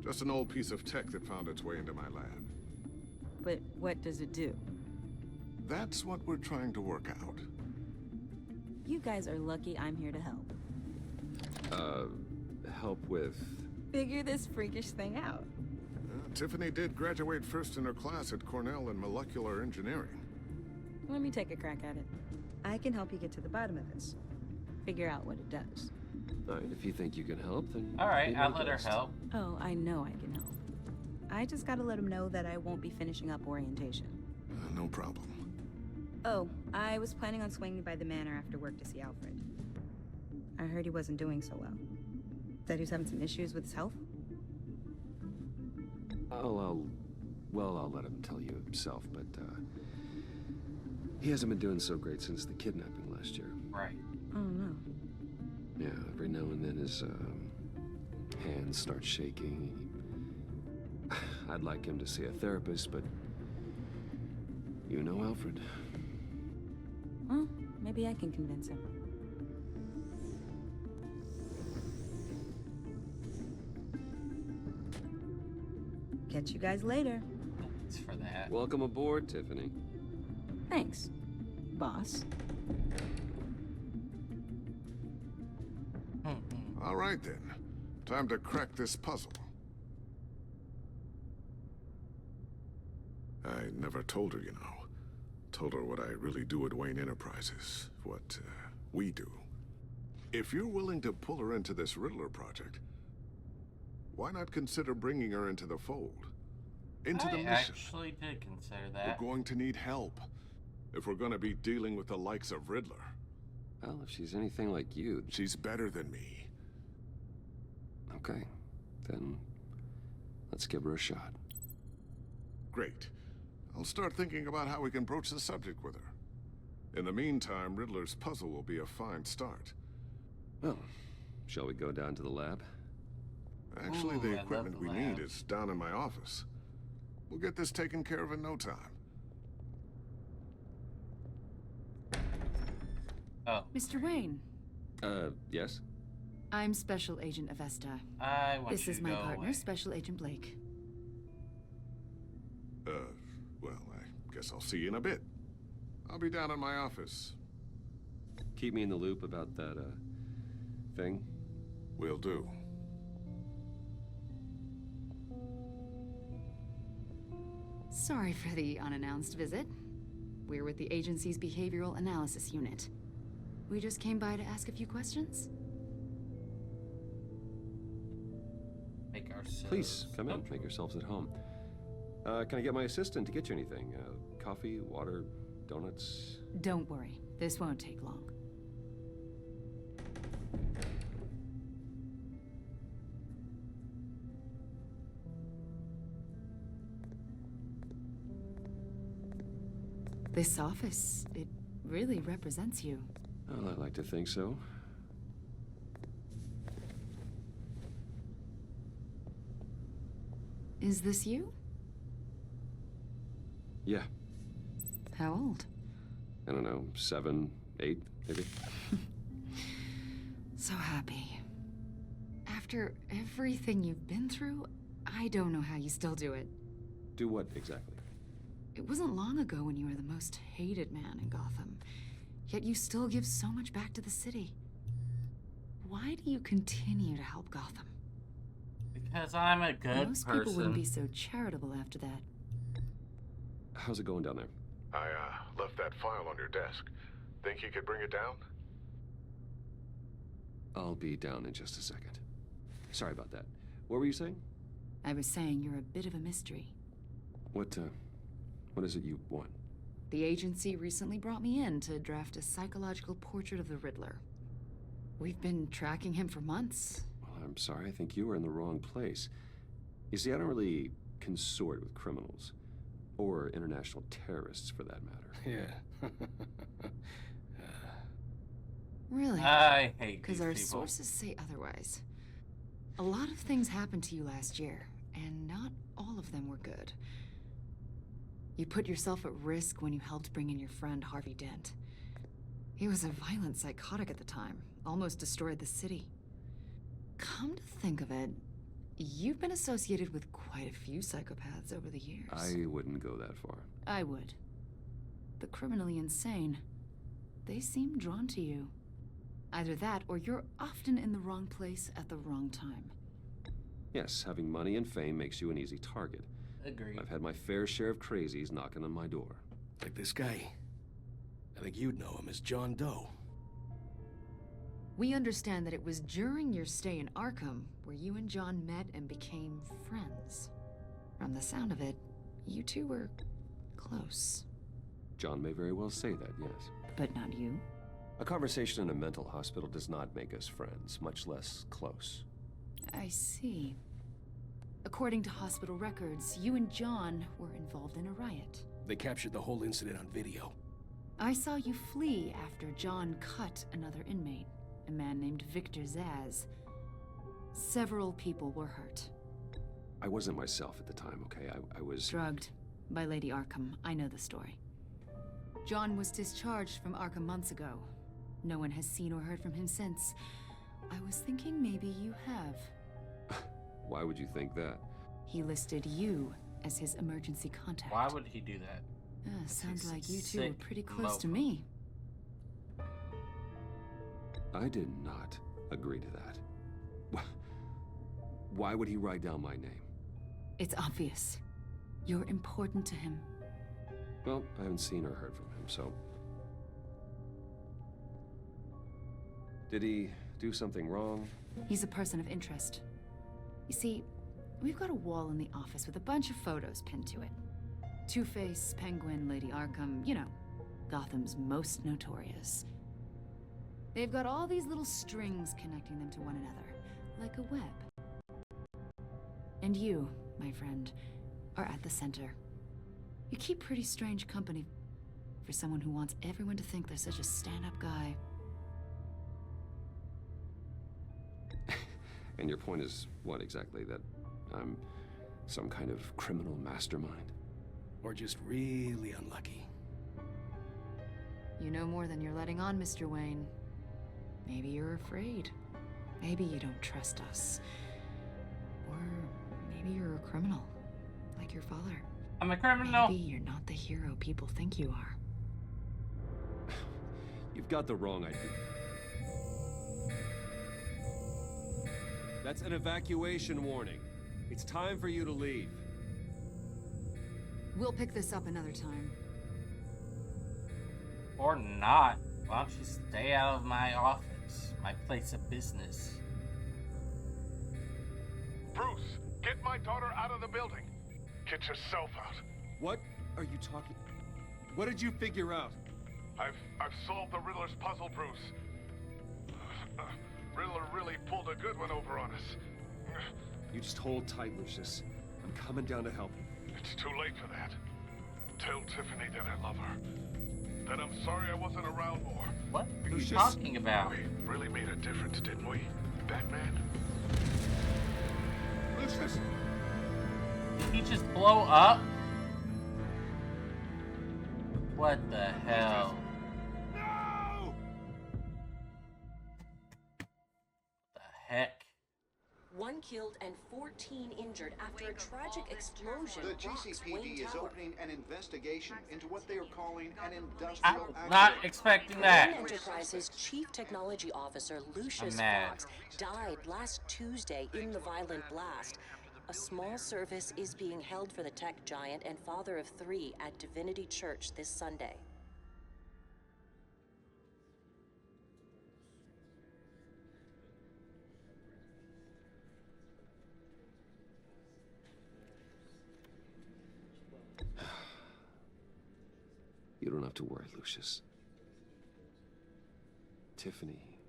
Just an old piece of tech that found its way into my lab. But what does it do? That's what we're trying to work out. You guys are lucky I'm here to help. Help with... Figure this freakish thing out. Tiffany did graduate first in her class at Cornell in molecular engineering. Let me take a crack at it. I can help you get to the bottom of this. Figure out what it does. All right, if you think you can help, then... All right, be I'll my let her guest. help. Oh, I know I can help. I just gotta let him know that I won't be finishing up orientation. No problem. Oh, I was planning on swinging by the manor after work to see Alfred. I heard he wasn't doing so well. That he was having some issues with his health? I'll let him tell you himself, but, he hasn't been doing so great since the kidnapping last year. Right. Oh, no. Yeah, every now and then his, hands start shaking. I'd like him to see a therapist, but... You know, Alfred, Well, maybe I can convince him. Catch you guys later. Thanks for that. Welcome aboard, Tiffany. Thanks, boss. All right then. Time to crack this puzzle. I never told her, you know. Told her what I really do at Wayne Enterprises. What we do. If you're willing to pull her into this Riddler project, why not consider bringing her into the fold? Into the mission. I actually did consider that. We're going to need help if we're going to be dealing with the likes of Riddler. Well, if she's anything like you... She's better than me. Okay, then let's give her a shot. Great. I'll start thinking about how we can broach the subject with her. In the meantime, Riddler's puzzle will be a fine start. Well, shall we go down to the lab? Actually, the equipment we need is down in my office. We'll get this taken care of in no time. Oh. Mr. Wayne. Yes? I'm Special Agent Avesta. This is my partner, Special Agent Blake. Well, I guess I'll see you in a bit. I'll be down in my office. Keep me in the loop about that, thing? Will do. Sorry for the unannounced visit. We're with the agency's Behavioral Analysis Unit. We just came by to ask a few questions. Make ourselves... Please, come in. Make yourselves at home. Can I get my assistant to get you anything? Coffee, water, donuts? Don't worry. This won't take long. This office, it really represents you. Well, I like to think so. Is this you? Yeah. How old? I don't know, 7, 8, maybe? So happy. After everything you've been through, I don't know how you still do it. Do what, exactly? It wasn't long ago when you were the most hated man in Gotham, yet you still give so much back to the city. Why do you continue to help Gotham? Because I'm a good Most person. people wouldn't be so charitable after that. How's it going down there? I, left that file on your desk. Think you could bring it down? I'll be down in just a second. Sorry about that. What were you saying? I was saying you're a bit of a mystery. What is it you want? The agency recently brought me in to draft a psychological portrait of the Riddler. We've been tracking him for months. Well, I'm sorry. I think you were in the wrong place. You see, I don't really consort with criminals. Or international terrorists, for that matter. Yeah. Really? I hate Because these our people. sources say otherwise. A lot of things happened to you last year, and not all of them were good. You put yourself at risk when you helped bring in your friend Harvey Dent. He was a violent psychotic at the time, almost destroyed the city. Come to think of it, you've been associated with quite a few psychopaths over the years. I wouldn't go that far. I would. The criminally insane, they seem drawn to you. Either that, or you're often in the wrong place at the wrong time. Yes, having money and fame makes you an easy target. Agreed. I've had my fair share of crazies knocking on my door. Like this guy. I think you'd know him as John Doe. We understand that it was during your stay in Arkham where you and John met and became friends. From the sound of it, you two were close. John may very well say that, yes. But not you? A conversation in a mental hospital does not make us friends, much less close. I see. According to hospital records, you and John were involved in a riot. They captured the whole incident on video. I saw you flee after John cut another inmate, a man named Victor Zaz. Several people were hurt. I wasn't myself at the time, okay? I was... Drugged by Lady Arkham. I know the story. John was discharged from Arkham months ago. No one has seen or heard from him since. I was thinking maybe you have. Why would you think that? He listed you as his emergency contact. Why would he do that? Sounds like you two sick were pretty close mope. to me. I did not agree to that. Why would he write down my name? It's obvious. You're important to him. Well, I haven't seen or heard from him, so... Did he do something wrong? He's a person of interest. You see, we've got a wall in the office with a bunch of photos pinned to it. Two-Face, Penguin, Lady Arkham, you know, Gotham's most notorious. They've got all these little strings connecting them to one another, like a web. And you, my friend, are at the center. You keep pretty strange company for someone who wants everyone to think they're such a stand-up guy. And your point is what exactly? That I'm some kind of criminal mastermind? Or just really unlucky? You know more than you're letting on, Mr. Wayne. Maybe you're afraid. Maybe you don't trust us. Or maybe you're a criminal, like your father. I'm a criminal. Maybe you're not the hero people think you are. You've got the wrong idea. That's an evacuation warning. It's time for you to leave. We'll pick this up another time. Or not. Why don't you stay out of my office, my place of business? Bruce, get my daughter out of the building. Get yourself out. What are you talking? What did you figure out? I've solved the Riddler's puzzle, Bruce. Riddler really pulled a good one over on us. You just hold tight, Lucius. I'm coming down to help. It's too late for that. Tell Tiffany that I love her. That I'm sorry I wasn't around more. What are Lucius, you talking about? We really made a difference, didn't we, Batman? Lucius! Did he just blow up? What the hell? No! The heck? 1 killed and 14 injured after a tragic explosion The rocks Wayne GCPD is Tower. opening an investigation into what they are calling an I'm industrial not accident. expecting Wayne that. Enterprises chief technology officer Lucius I'm mad. Fox died last Tuesday in the violent blast. A small service is being held for the tech giant and father of 3 at Divinity Church this Sunday. You don't have to worry, Lucius. Tiffany,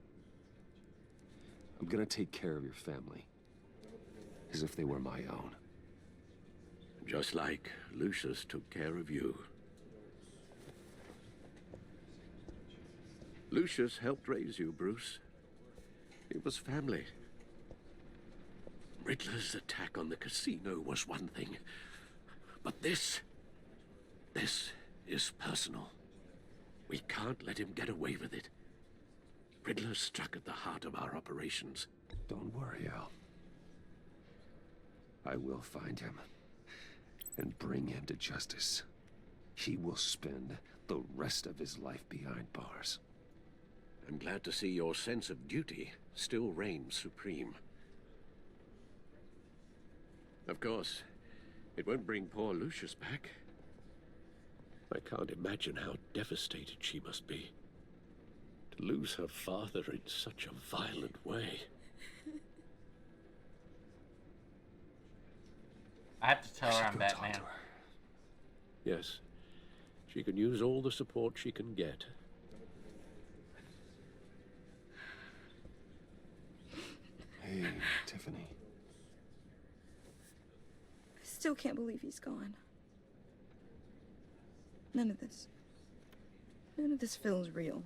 I'm gonna take care of your family. As if they were my own. Just like Lucius took care of you. Lucius helped raise you, Bruce. It was family. Riddler's attack on the casino was one thing. But this is personal. We can't let him get away with it. Riddler struck at the heart of our operations. Don't worry, Al. I will find him and bring him to justice. He will spend the rest of his life behind bars. I'm glad to see your sense of duty still reigns supreme. Of course, it won't bring poor Lucius back. I can't imagine how devastated she must be. To lose her father in such a violent way. I have to tell her I'm Batman. Yes, she can use all the support she can get. Hey, Tiffany. I still can't believe he's gone. None of this feels real.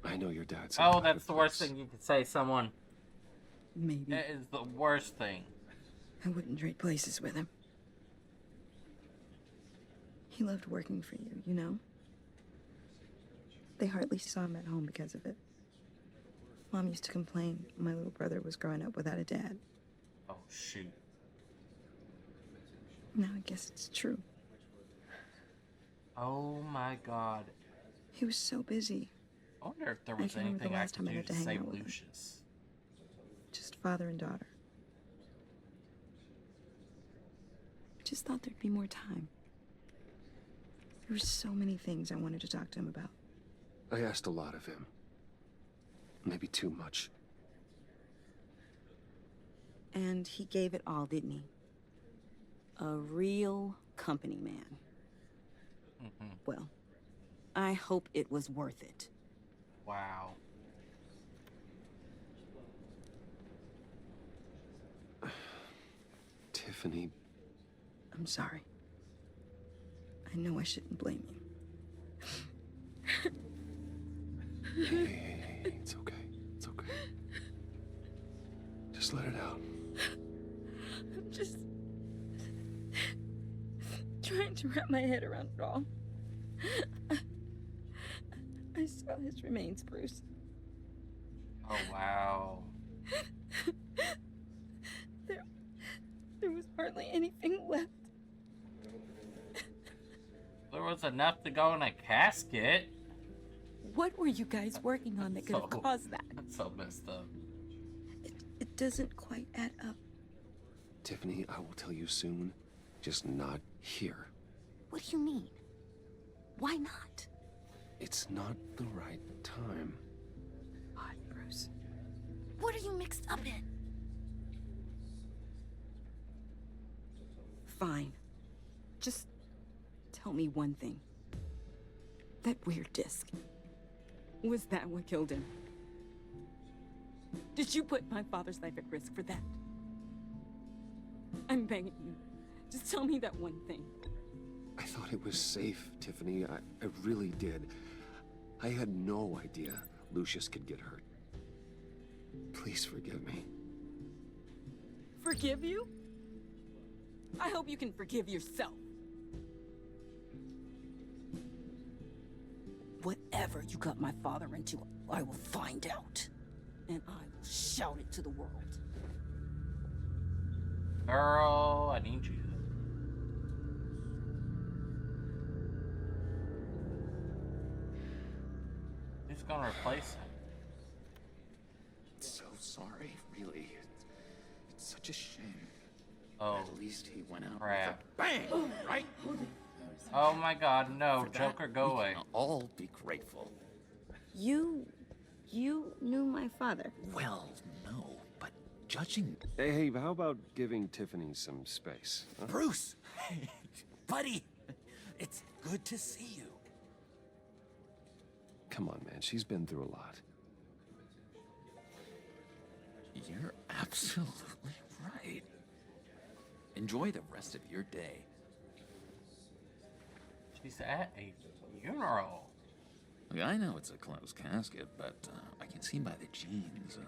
I know your dad's. Oh, that's the worst thing you could say, someone. Maybe. That is the worst thing. I wouldn't trade places with him. He loved working for you, you know? They hardly saw him at home because of it. Mom used to complain my little brother was growing up without a dad. Oh, shoot. Now I guess it's true. Oh my god. He was so busy. I wonder if there was can't remember anything the I last could time I do got to to hang save out with him. Lucius. Just father and daughter. I just thought there'd be more time. There were so many things I wanted to talk to him about. I asked a lot of him. Maybe too much. And he gave it all, didn't he? A real company man. Mm-hmm. Well, I hope it was worth it. Wow. Tiffany. I'm sorry. I know I shouldn't blame you. Hey, it's okay. It's okay. Just let it out. I'm just trying to wrap my head around it all. I saw his remains, Bruce. Oh, wow. There was hardly anything left. There was enough to go in a casket. What were you guys working on that could have caused that? That's so messed up. It doesn't quite add up. Tiffany, I will tell you soon. Just not here. What do you mean? Why not? It's not the right time. Why, Bruce? What are you mixed up in? Fine. Just tell me one thing. That weird disc. Was that what killed him? Did you put my father's life at risk for that? I'm begging you. Just tell me that one thing. I thought it was safe, Tiffany. I really did. I had no idea Lucius could get hurt. Please forgive me. Forgive you? I hope you can forgive yourself. Whatever you got my father into, I will find out. And I will shout it to the world. Girl, I need you. Who's gonna replace him? So sorry, really. It's such a shame. Oh, at least he went out crap. with a bang, right? Oh my god, no. For that, Joker, go away. We can all be grateful. You knew my father. Well, no, but judging... Hey, how about giving Tiffany some space? Huh? Bruce! Hey, buddy! It's good to see you. Come on, man. She's been through a lot. You're absolutely right. Enjoy the rest of your day. She's at a funeral. Look, I know it's a closed casket, but I can see by the jeans,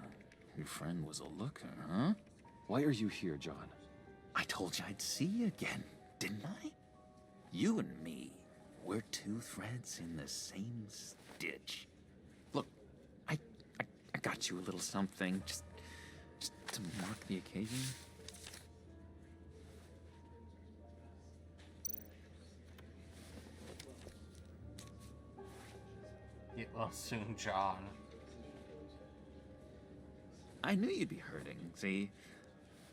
your friend was a looker, huh? Why are you here, John? I told you I'd see you again, didn't I? You and me, we're two threads in the same stitch. Look, I got you a little something, just to mark the occasion. Get well soon, John. I knew you'd be hurting, see?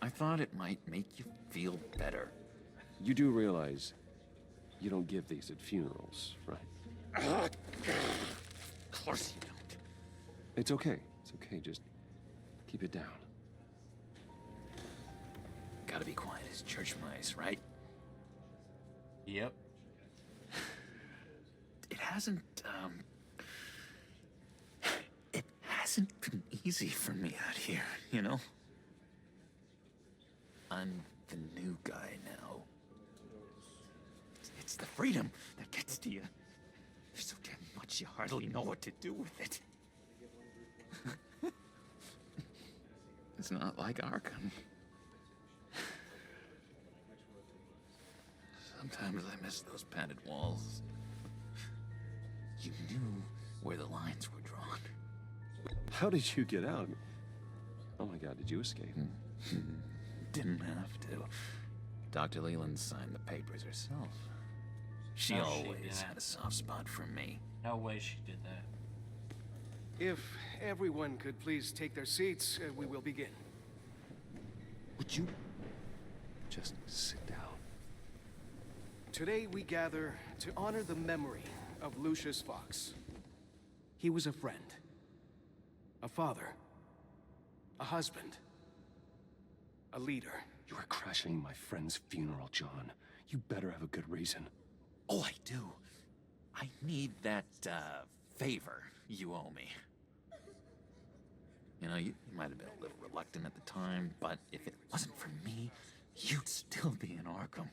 I thought it might make you feel better. You do realize you don't give these at funerals, right? Of course you don't. It's okay. It's okay. Just keep it down. Gotta be quiet as church mice, right? Yep. It hasn't been easy for me out here, you know? I'm the new guy now. It's the freedom that gets to you. There's so damn much you hardly know what to do with it. It's not like Arkham. Sometimes I miss those padded walls. You knew where the lines were drawn. How did you get out? Oh my god, did you escape? Didn't have to. Dr. Leland signed the papers herself. She No, she always didn't. had a soft spot for me. No way she did that. If everyone could please take their seats, we will begin. Would you just sit down? Today we gather to honor the memory of Lucius Fox. He was a friend, a father, a husband, a leader. You are crashing my friend's funeral, John. You better have a good reason. Oh, I do. I need that, favor you owe me. You know, you might have been a little reluctant at the time, but if it wasn't for me, you'd still be in Arkham.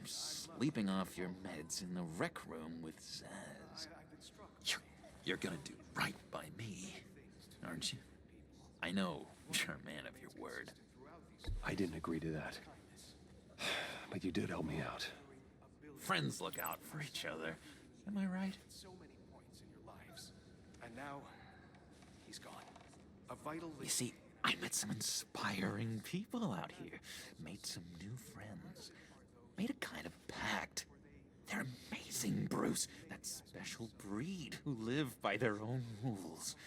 Sleeping off your meds in the rec room with Zaz. You're gonna do right by me, aren't you? I know you're a man of your word. I didn't agree to that. But you did help me out. Friends look out for each other. Am I right? So many points in your lives. And now, he's gone. A vital You see, I met some inspiring people out here. Made some new friends. Made a kind of pact. They're amazing, Bruce. That special breed who live by their own rules.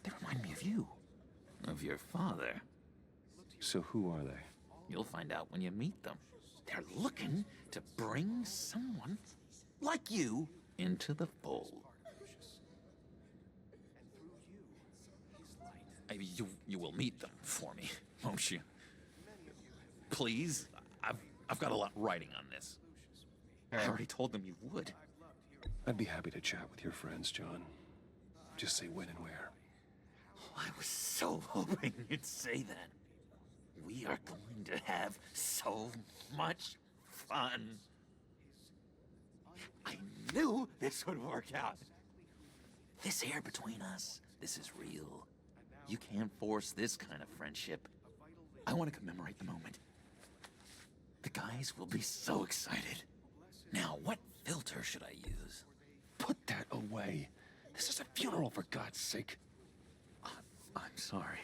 They remind me of you. Of your father. So who are they? You'll find out when you meet them. They're looking to bring someone like you into the fold. You will meet them for me, won't you? Please? I've got a lot writing on this. I already told them you would. I'd be happy to chat with your friends, John. Just say when and where. I was so hoping you'd say that. We are going to have so much fun. I knew this would work out. This air between us, this is real. You can't force this kind of friendship. I want to commemorate the moment. The guys will be so excited. Now, what filter should I use? Put that away. This is a funeral, for God's sake. I'm sorry.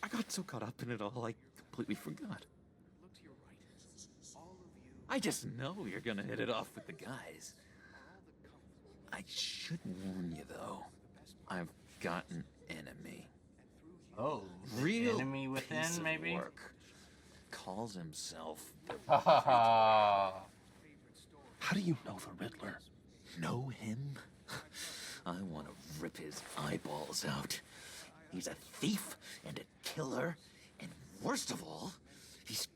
I got so caught up in it all, I completely forgot. I just know you're gonna hit it off with the guys. I should warn you, though. I've got an enemy. Oh, Real enemy within, piece of maybe? work. Calls himself the How do you know the Riddler? Know him? I want to rip his eyeballs out. He's a thief and a killer, and worst of all, he's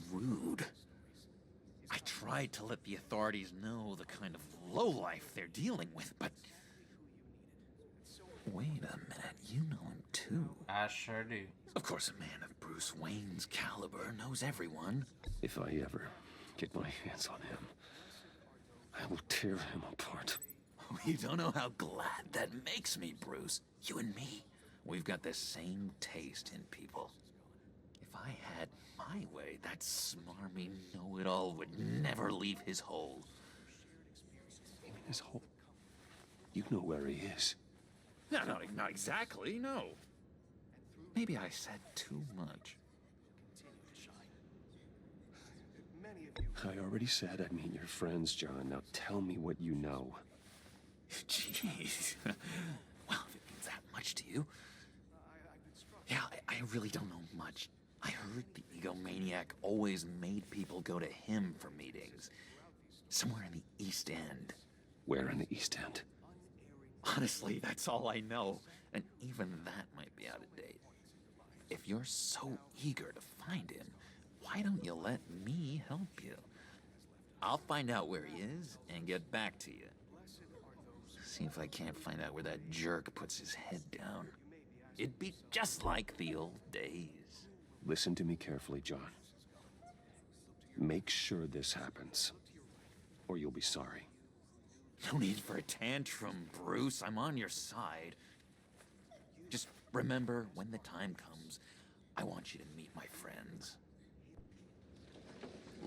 rude. I tried to let the authorities know the kind of lowlife they're dealing with, but... Wait a minute, you know him too. I sure do. Of course, a man of Bruce Wayne's caliber knows everyone. If I ever get my hands on him, I will tear him apart. You don't know how glad that makes me, Bruce. You and me, we've got the same taste in people. If I had my way, that smarmy know-it-all would never leave his hole. You mean his hole? You know where he is. No, not exactly, no. Maybe I said too much. I already said I'd meet your friends, John. Now tell me what you know. Jeez. Well, if it means that much to you. Yeah, I really don't know much. I heard the egomaniac always made people go to him for meetings. Somewhere in the East End. Where in the East End? Honestly, that's all I know. And even that might be out of date. If you're so eager to find him, why don't you let me help you? I'll find out where he is and get back to you. See if I can't find out where that jerk puts his head down. It'd be just like the old days. Listen to me carefully, John. Make sure this happens, or you'll be sorry. No need for a tantrum, Bruce. I'm on your side. Just remember, when the time comes, I want you to meet my friends.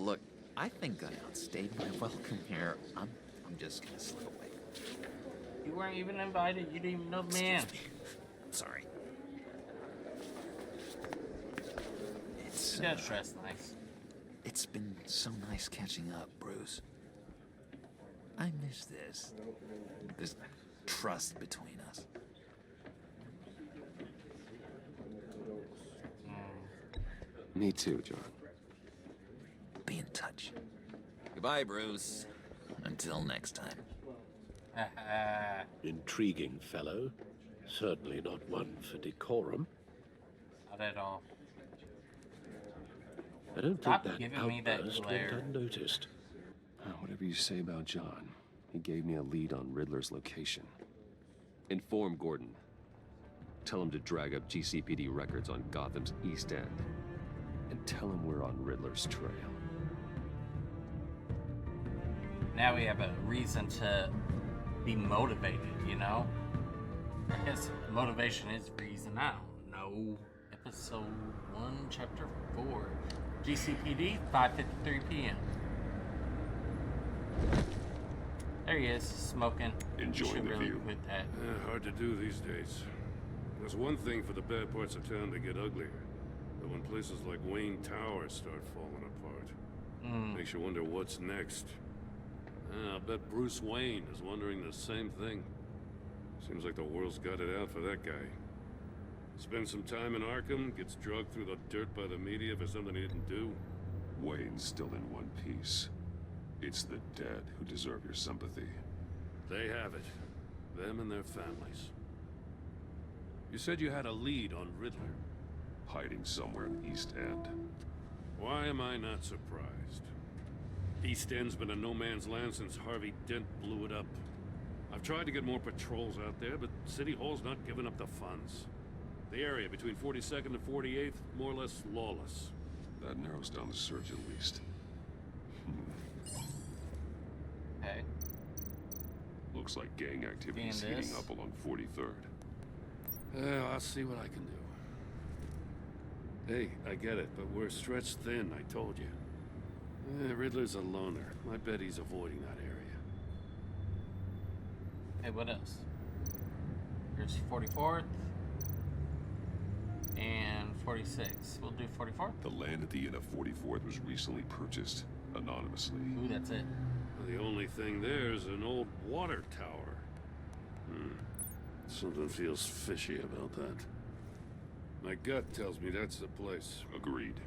Look, I think I outstayed my welcome here. I'm just gonna slip away. You weren't even invited. You didn't even know the man. Sorry. He does dress nice. It's been so nice catching up, Bruce. I miss this. This trust between us. Me too, John. Be in touch. Goodbye, Bruce. Until next time. Intriguing fellow. Certainly not one for decorum. Not at all. I don't Stop think that giving me that outburst glare. went unnoticed. Whatever you say about John, he gave me a lead on Riddler's location. Inform Gordon. Tell him to drag up GCPD records on Gotham's East End. And tell him we're on Riddler's trail. Now we have a reason to be motivated, you know? I guess motivation is reason. I don't know. Episode 1, Chapter 4. GCPD, 5:53 p.m. There he is, smoking. Enjoying Should the really view. quit that. Hard to do these days. There's one thing for the bad parts of town to get uglier. But when places like Wayne Tower start falling apart, makes you wonder what's next. I bet Bruce Wayne is wondering the same thing. Seems like the world's got it out for that guy. Spends some time in Arkham, gets drugged through the dirt by the media for something he didn't do. Wayne's still in one piece. It's the dead who deserve your sympathy. They have it. Them and their families. You said you had a lead on Riddler. Hiding somewhere in East End. Why am I not surprised? East End's been a no-man's land since Harvey Dent blew it up. I've tried to get more patrols out there, but City Hall's not giving up the funds. The area between 42nd and 48th, more or less lawless. That narrows down the search at least. Okay. Looks like gang activity is Seeing heating this. up along 43rd. Well, I'll see what I can do. Hey, I get it, but we're stretched thin, I told you. Riddler's a loner. I bet he's avoiding that area. Hey, what else? Here's 44th. And 46. We'll do 44th. The land at the end of 44th was recently purchased, anonymously. Ooh, that's it. The only thing there is an old water tower. Something feels fishy about that. My gut tells me that's the place. Agreed.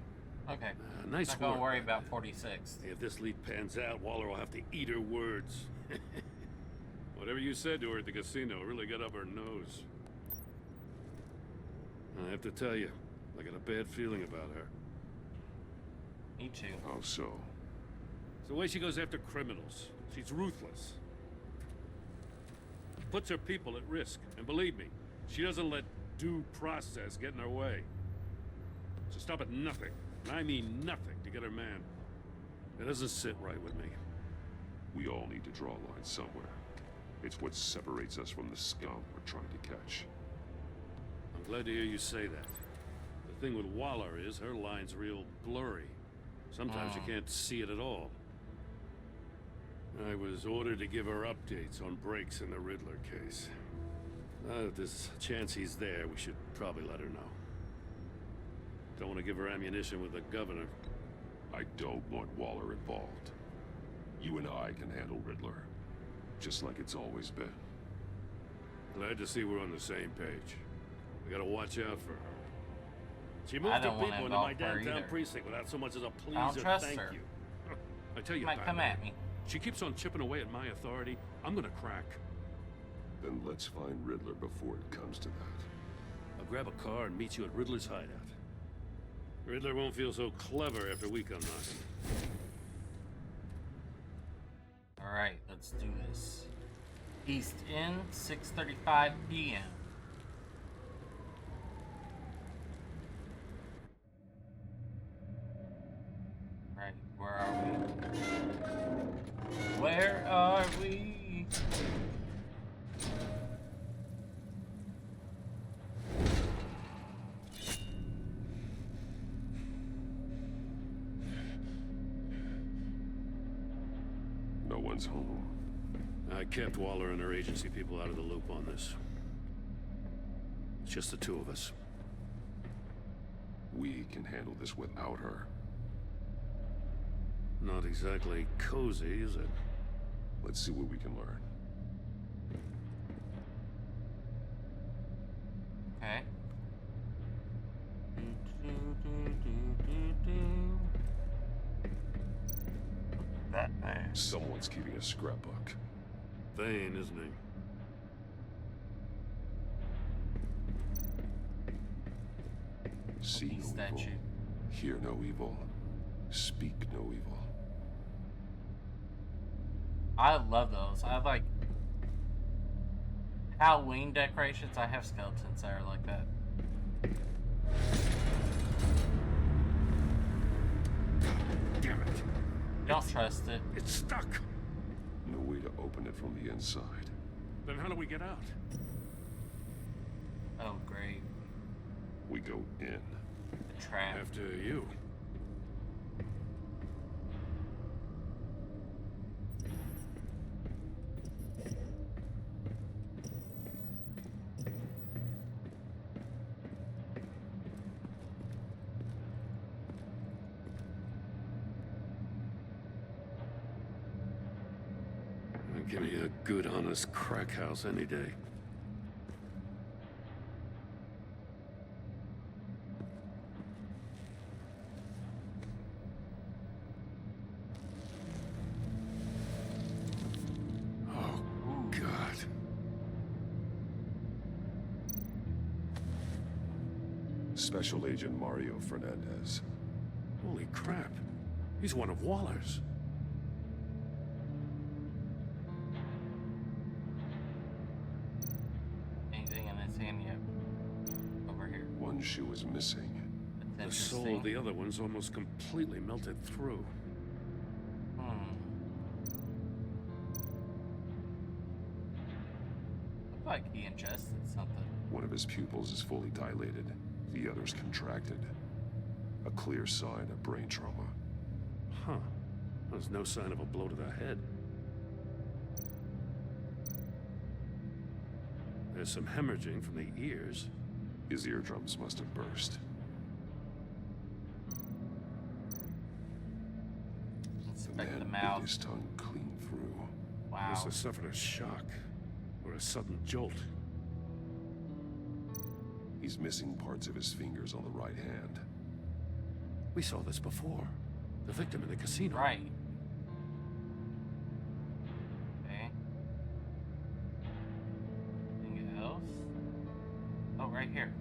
Okay. Nice Not gonna work. worry about 46. If this lead pans out, Waller will have to eat her words. Whatever you said to her at the casino really got up her nose. I have to tell you, I got a bad feeling about her. Me too. How so? It's the way she goes after criminals. She's ruthless. Puts her people at risk. And believe me, she doesn't let due process get in her way. So stop at nothing, and I mean nothing, to get her man. It doesn't sit right with me. We all need to draw a line somewhere. It's what separates us from the scum we're trying to catch. I'm glad to hear you say that. The thing with Waller is her line's real blurry. Sometimes you can't see it at all. I was ordered to give her updates on breaks in the Riddler case. If there's a chance he's there, we should probably let her know. Don't want to give her ammunition with the governor. I don't want Waller involved. You and I can handle Riddler, just like it's always been. Glad to see we're on the same page. We gotta watch out for her. She I moved her don't wanna people into my involve her downtown either. precinct without so much as a please I don't or trust thank her. you. I tell you, She might come Batman, at me. she keeps on chipping away at my authority. I'm gonna crack. Then let's find Riddler before it comes to that. I'll grab a car and meet you at Riddler's hideout. Riddler won't feel so clever after we come knocking. Alright, let's do this. East End, 6:35 p.m. Right, where are we? Where are we? John's home. I kept Waller and her agency people out of the loop on this. It's just the two of us. We can handle this without her. Not exactly cozy, is it? Let's see what we can learn. Okay. That man. Someone's keeping a scrapbook. Vane, isn't he? See no Statue. evil, hear no evil, speak no evil. I love those. I like Halloween decorations. I have skeletons that are like that. Damn it. Don't trust it. It's stuck. No way to open it from the inside. Then how do we get out? Oh, great. We go in. The trap. After you. Give me a good, honest crack house any day. Oh, God. Special Agent Mario Fernandez. Holy crap. He's one of Waller's. Anything in his hand yet? Over here. One shoe is missing. The soul of the other one's almost completely melted through. Looked like he ingested something. One of his pupils is fully dilated. The other's contracted. A clear sign of brain trauma. Huh. There's no sign of a blow to the head. There's some hemorrhaging from the ears. His eardrums must have burst. Inspect the Man mouth. bit his tongue clean through. Wow. Must have suffered a shock. Or a sudden jolt. He's missing parts of his fingers on the right hand. We saw this before. The victim in the casino. Right. Okay. Anything else? Oh, right here.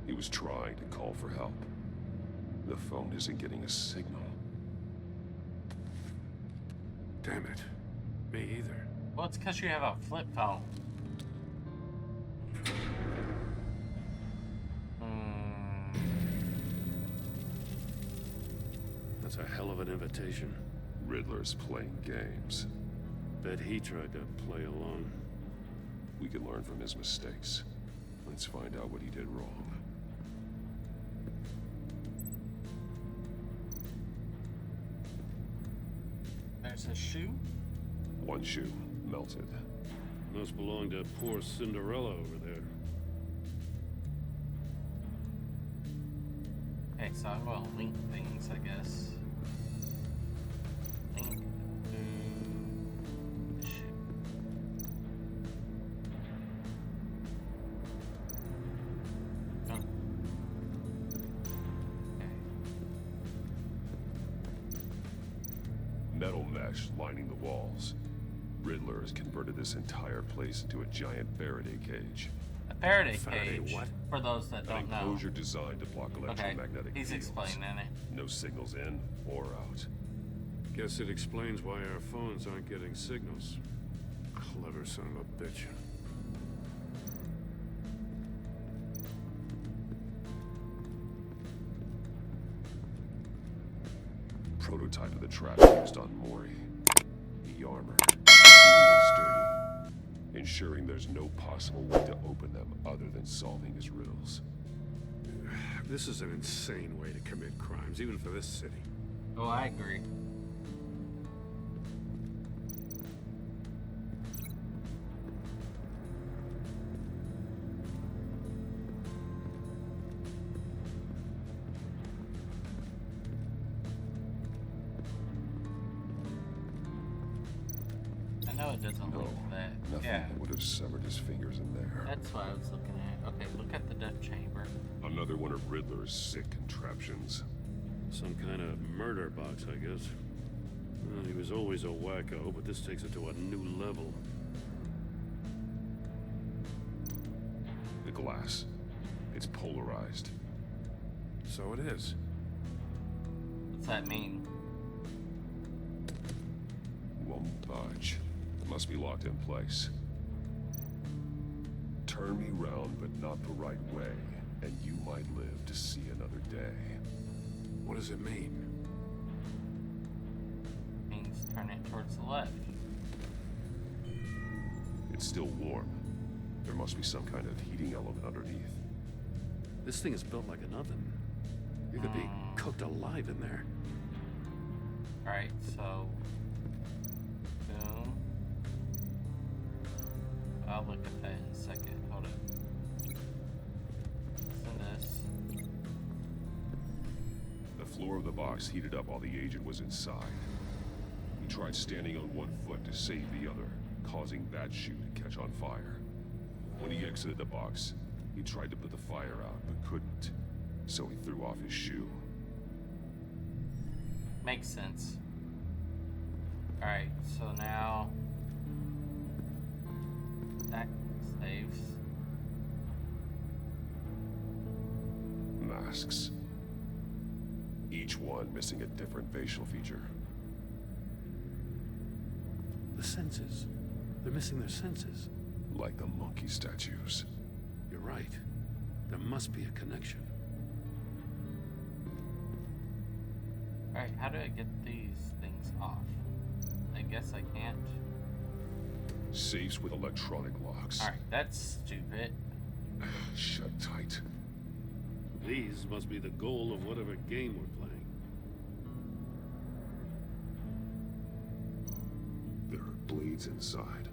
He was trying to call for help. The phone isn't getting a signal. Damn it. Me either. Well, it's because you have a flip phone. That's a hell of an invitation. Riddler's playing games. Bet he tried to play along. We can learn from his mistakes. Let's find out what he did wrong. There's a shoe. One shoe, melted. Must belong to poor Cinderella over there. Okay, so I'm going to link things, I guess. Link to shoe. Oh. Okay. Metal mesh lining the walls. Riddler has converted this entire place into a giant Faraday cage. A Faraday Faraday cage, what? for those that An don't know. enclosure designed to block electromagnetic He's fields. explaining it. No signals in or out. Guess it explains why our phones aren't getting signals. Clever son of a bitch. Prototype of the trap used on Mori. The armor, extremely sturdy, ensuring there's no possible way to open them other than solving his riddles. This is an insane way to commit crimes, even for this city. Oh, I agree. know it doesn't look that. Nothing Yeah. would have severed his fingers in there. That's what I was looking at. Okay, look at the death chamber. Another one of Riddler's sick contraptions. Some kind of murder box, I guess. Well, he was always a wacko, but this takes it to a new level. The glass. It's polarized. So it is. What's that mean? Won't budge. Must be locked in place. Turn me round, but not the right way, and you might live to see another day. What does it mean? Means turn it towards the left. It's still warm. There must be some kind of heating element underneath. This thing is built like an oven. You could be cooked alive in there. Alright, so... boom. I'll look at that in a second. Hold it. Send this. The floor of the box heated up while the agent was inside. He tried standing on one foot to save the other, causing that shoe to catch on fire. When he exited the box, he tried to put the fire out, but couldn't. So he threw off his shoe. Makes sense. Alright, so now... that saves. Masks. Each one missing a different facial feature. The senses. They're missing their senses. Like the monkey statues. You're right. There must be a connection. Alright, how do I get these things off? I guess I can't. Safes with electronic locks. Alright, that's stupid. Shut tight. These must be the goal of whatever game we're playing. There are blades inside.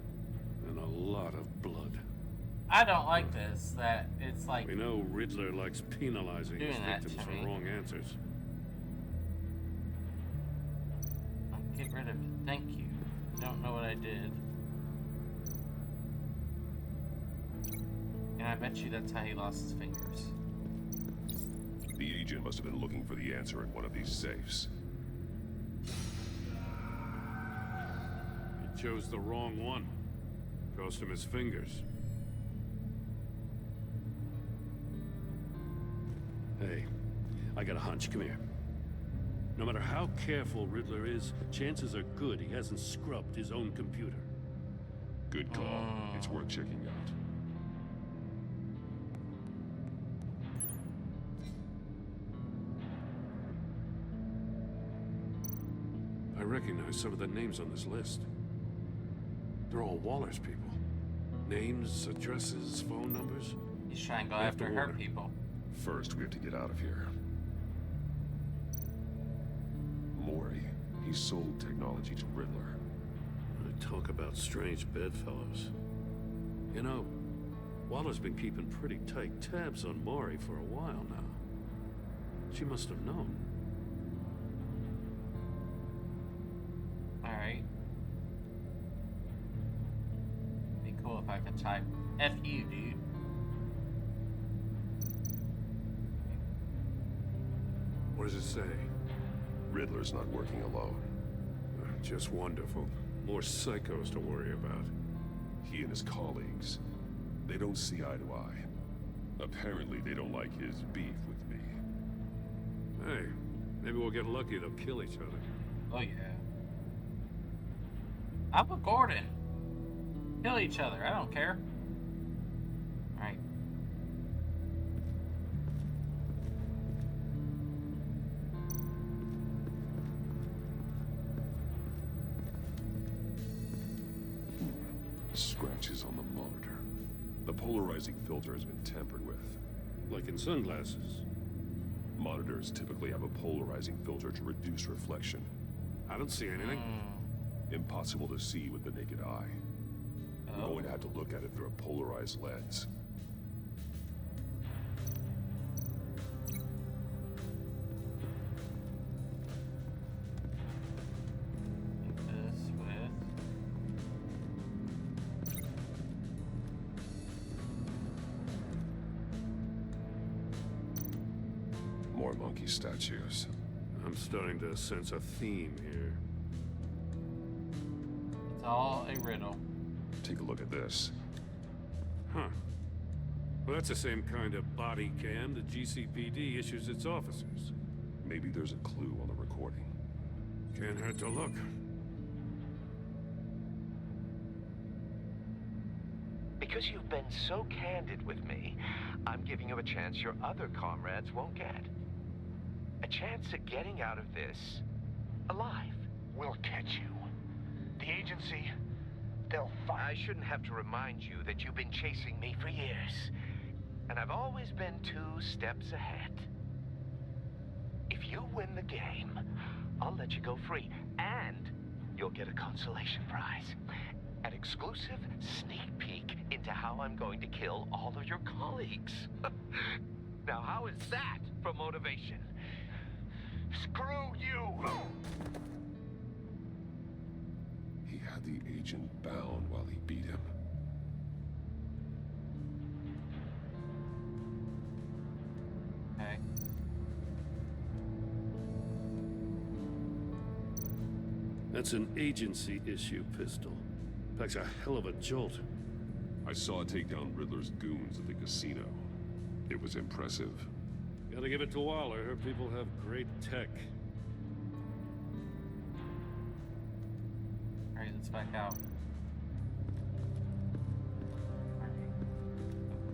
And a lot of blood. I don't like this, that it's like... We know Riddler likes penalizing his doing that victims to for me. wrong answers. Get rid of it. Thank you. Don't know what I did. And I bet you that's how he lost his fingers. The agent must have been looking for the answer in one of these safes. He chose the wrong one. Cost him his fingers. Hey, I got a hunch. Come here. No matter how careful Riddler is, chances are good he hasn't scrubbed his own computer. Good call. It's worth checking out. I recognize some of the names on this list. They're all Waller's people. Names, addresses, phone numbers. He's trying to go I have after to her warn her. people. First, we have to get out of here. Mori. He sold technology to Riddler. Talk about strange bedfellows. You know, Waller's been keeping pretty tight tabs on Mori for a while now. She must have known. Alright. Be cool if I could type F you, dude. What does it say? Riddler's not working alone. Just wonderful. More psychos to worry about. He and his colleagues, they don't see eye to eye. Apparently, they don't like his beef with me. Hey, maybe we'll get lucky. They'll kill each other. Oh, yeah. I'm with Gordon. Kill each other. I don't care. Alright. Scratches on the monitor. The polarizing filter has been tampered with. Like in sunglasses. Monitors typically have a polarizing filter to reduce reflection. I don't see anything. Impossible to see with the naked eye. We're going to have to look at it through a polarized lens. This with... more monkey statues. I'm starting to sense a theme here. It's all a riddle. Take a look at this. Huh. Well, that's the same kind of body cam the GCPD issues its officers. Maybe there's a clue on the recording. Can't hurt to look. Because you've been so candid with me, I'm giving you a chance your other comrades won't get. A chance at getting out of this alive. We'll catch you. The agency, they'll find... I shouldn't have to remind you that you've been chasing me for years. And I've always been 2 steps ahead. If you win the game, I'll let you go free. And you'll get a consolation prize. An exclusive sneak peek into how I'm going to kill all of your colleagues. Now, how is that for motivation? Screw you! He had the agent bound while he beat him. Okay. That's an agency issue pistol. Packs a hell of a jolt. I saw it take down Riddler's goons at the casino. It was impressive. Gotta give it to Waller. Her people have great tech. Alright, let's back out. Alright.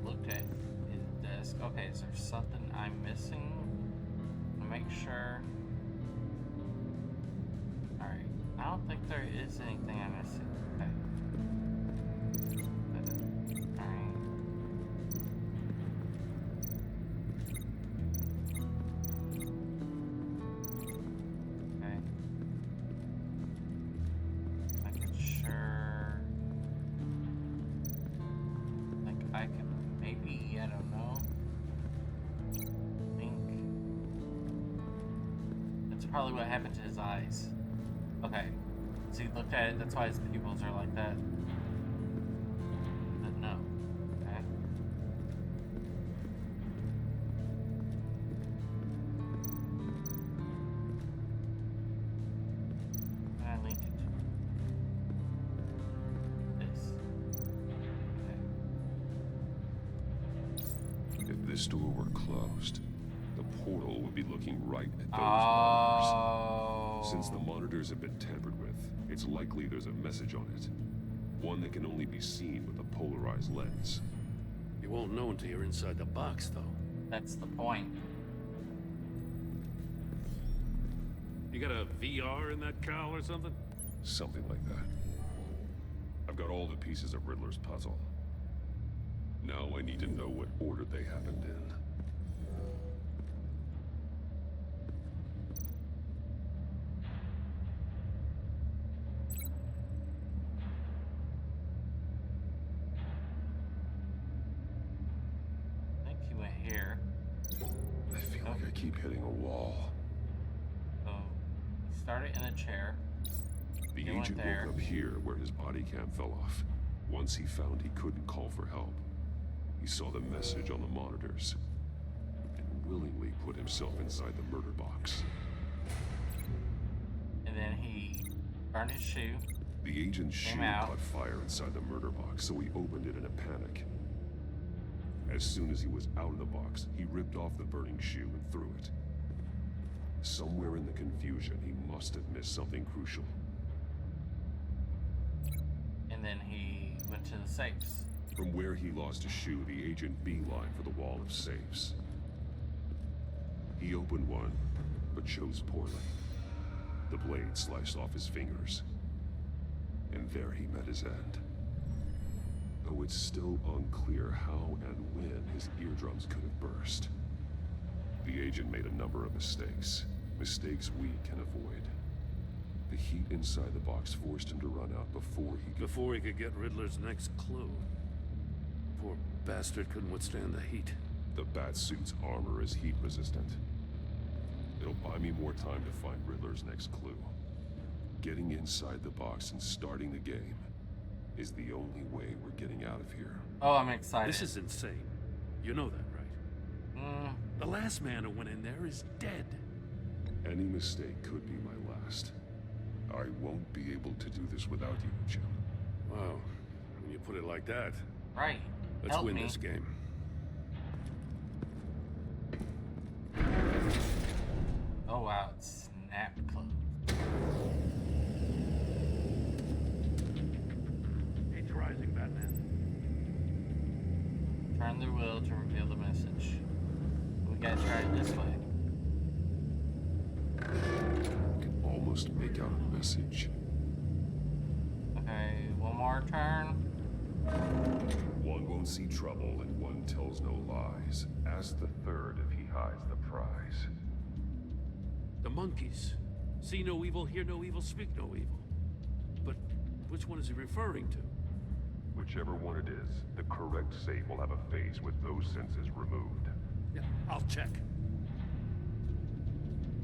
Looked at his desk. Okay, is there something I'm missing? To make sure. Alright. I don't think there is anything I'm missing. Okay. Alright. Okay. Making sure. Like I can maybe, I don't know. Think. That's probably what happened to his eyes. Okay. So he looked at it, that's why his pupils are like that. But no. Okay. Can I link it? This. Okay. If this door were closed, the portal would be looking right at those Oh. monitors. Since the monitors have been tampered with, it's likely there's a message on it. One that can only be seen with a polarized lens. You won't know until you're inside the box, though. That's the point. You got a VR in that cowl or something? Something like that. I've got all the pieces of Riddler's puzzle. Now I need to know what order they happened in. I think he went here. I feel like I keep hitting a wall. So he started in a chair. The He went agent there. woke up here where his body cam fell off. Once he found he couldn't call for help, he saw the message on the monitors and willingly put himself inside the murder box. And then he burned his shoe. The agent's Came shoe out. caught fire inside the murder box, so he opened it in a panic. As soon as he was out of the box, he ripped off the burning shoe and threw it. Somewhere in the confusion, he must have missed something crucial. And then he went to the safes. From where he lost his shoe, the agent beelined for the wall of safes. He opened one, but chose poorly. The blade sliced off his fingers. And there he met his end. Though it's still unclear how and when his eardrums could have burst. The agent made a number of mistakes. Mistakes we can avoid. The heat inside the box forced him to run out before he could get Riddler's next clue. Poor bastard couldn't withstand the heat. The Batsuit's armor is heat resistant. It'll buy me more time to find Riddler's next clue. Getting inside the box and starting the game is the only way we're getting out of here. Oh, I'm excited. This is insane. You know that, right? The last man who went in there is dead. Any mistake could be my last. I won't be able to do this without you, Jim. Wow, when you put it like that. Right. Let's Help win me. this game. Oh wow, it's snap closed. It's rising, Batman. Turn the wheel to reveal the message. We gotta try it this way. I can almost make out a message. Okay, one more turn. One won't see trouble and one tells no lies. Ask the third if he hides the prize. The monkeys. See no evil, hear no evil, speak no evil. But which one is he referring to? Whichever one it is, the correct safe will have a face with those senses removed. Yeah, I'll check.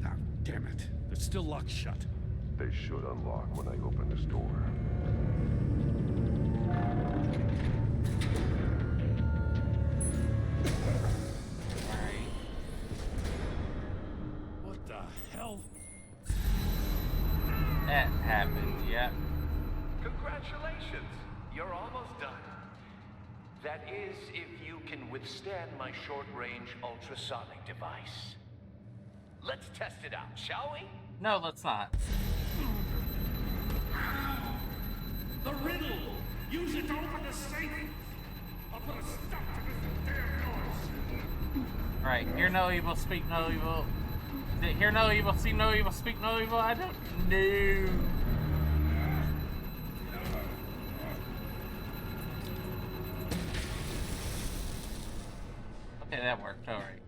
Ah, damn it. They're still locked shut. They should unlock when I open this door. What the hell? That happened, yep. Congratulations! You're almost done. That is, if you can withstand my short-range ultrasonic device. Let's test it out, shall we? No, let's not. The riddle! Use it to open the safe! I'll put a stop to this damn noise! Right, hear no evil, speak no evil. Is it hear no evil, see no evil, speak no evil? I don't know. Okay, that worked, alright.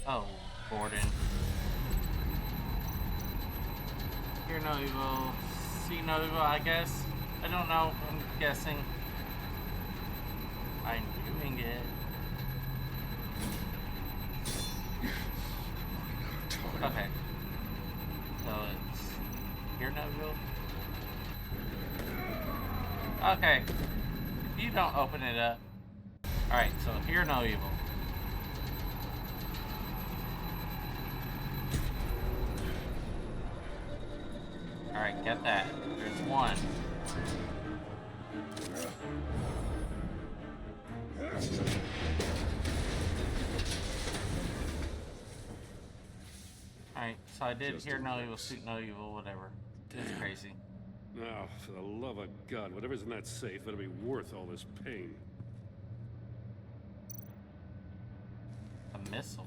Oh, Gordon. Hear no evil, see no evil, I guess. I don't know, I'm guessing. I'm doing it. Okay. So it's hear no evil. Okay. If you don't open it up. Alright, so hear no evil. Alright, get that. There's one. Alright, so I did hear no evil, suit no evil, whatever. It's crazy. Now, for the love of God, whatever's in that safe better be worth all this pain. A missile.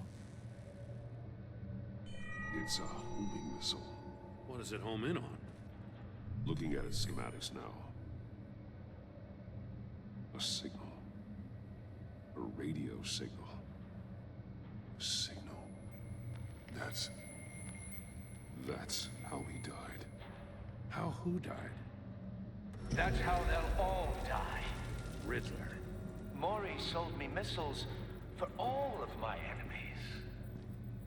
It's a homing missile. What does it home in on? Looking at its schematics now. A signal. A radio signal. A signal. That's how he died. How who died? That's how they'll all die. Riddler. Maury sold me missiles for all of my enemies.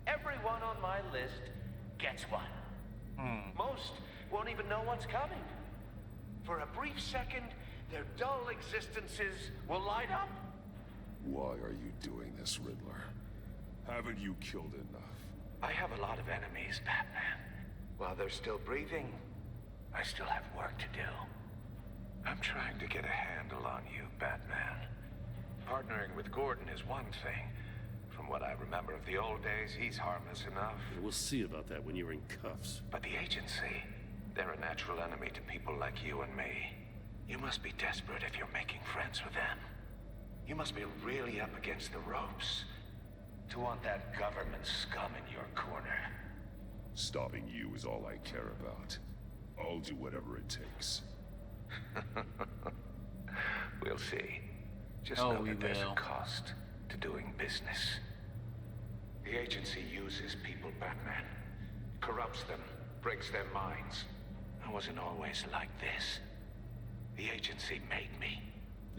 Everyone on my list gets one. Most won't even know what's coming. For a brief second, their dull existences will light up. Why are you doing this, Riddler? Haven't you killed enough? I have a lot of enemies, Batman. While they're still breathing, I still have work to do. I'm trying to get a handle on you, Batman. Partnering with Gordon is one thing. From what I remember of the old days, he's harmless enough. We'll see about that when you're in cuffs. But the agency, they're a natural enemy to people like you and me. You must be desperate if you're making friends with them. You must be really up against the ropes to want that government scum in your corner. Stopping you is all I care about. I'll do whatever it takes. We'll see. Just Oh, know we that there's will. a cost to doing business. The agency uses people, Batman. Corrupts them, breaks their minds. I wasn't always like this. The agency made me.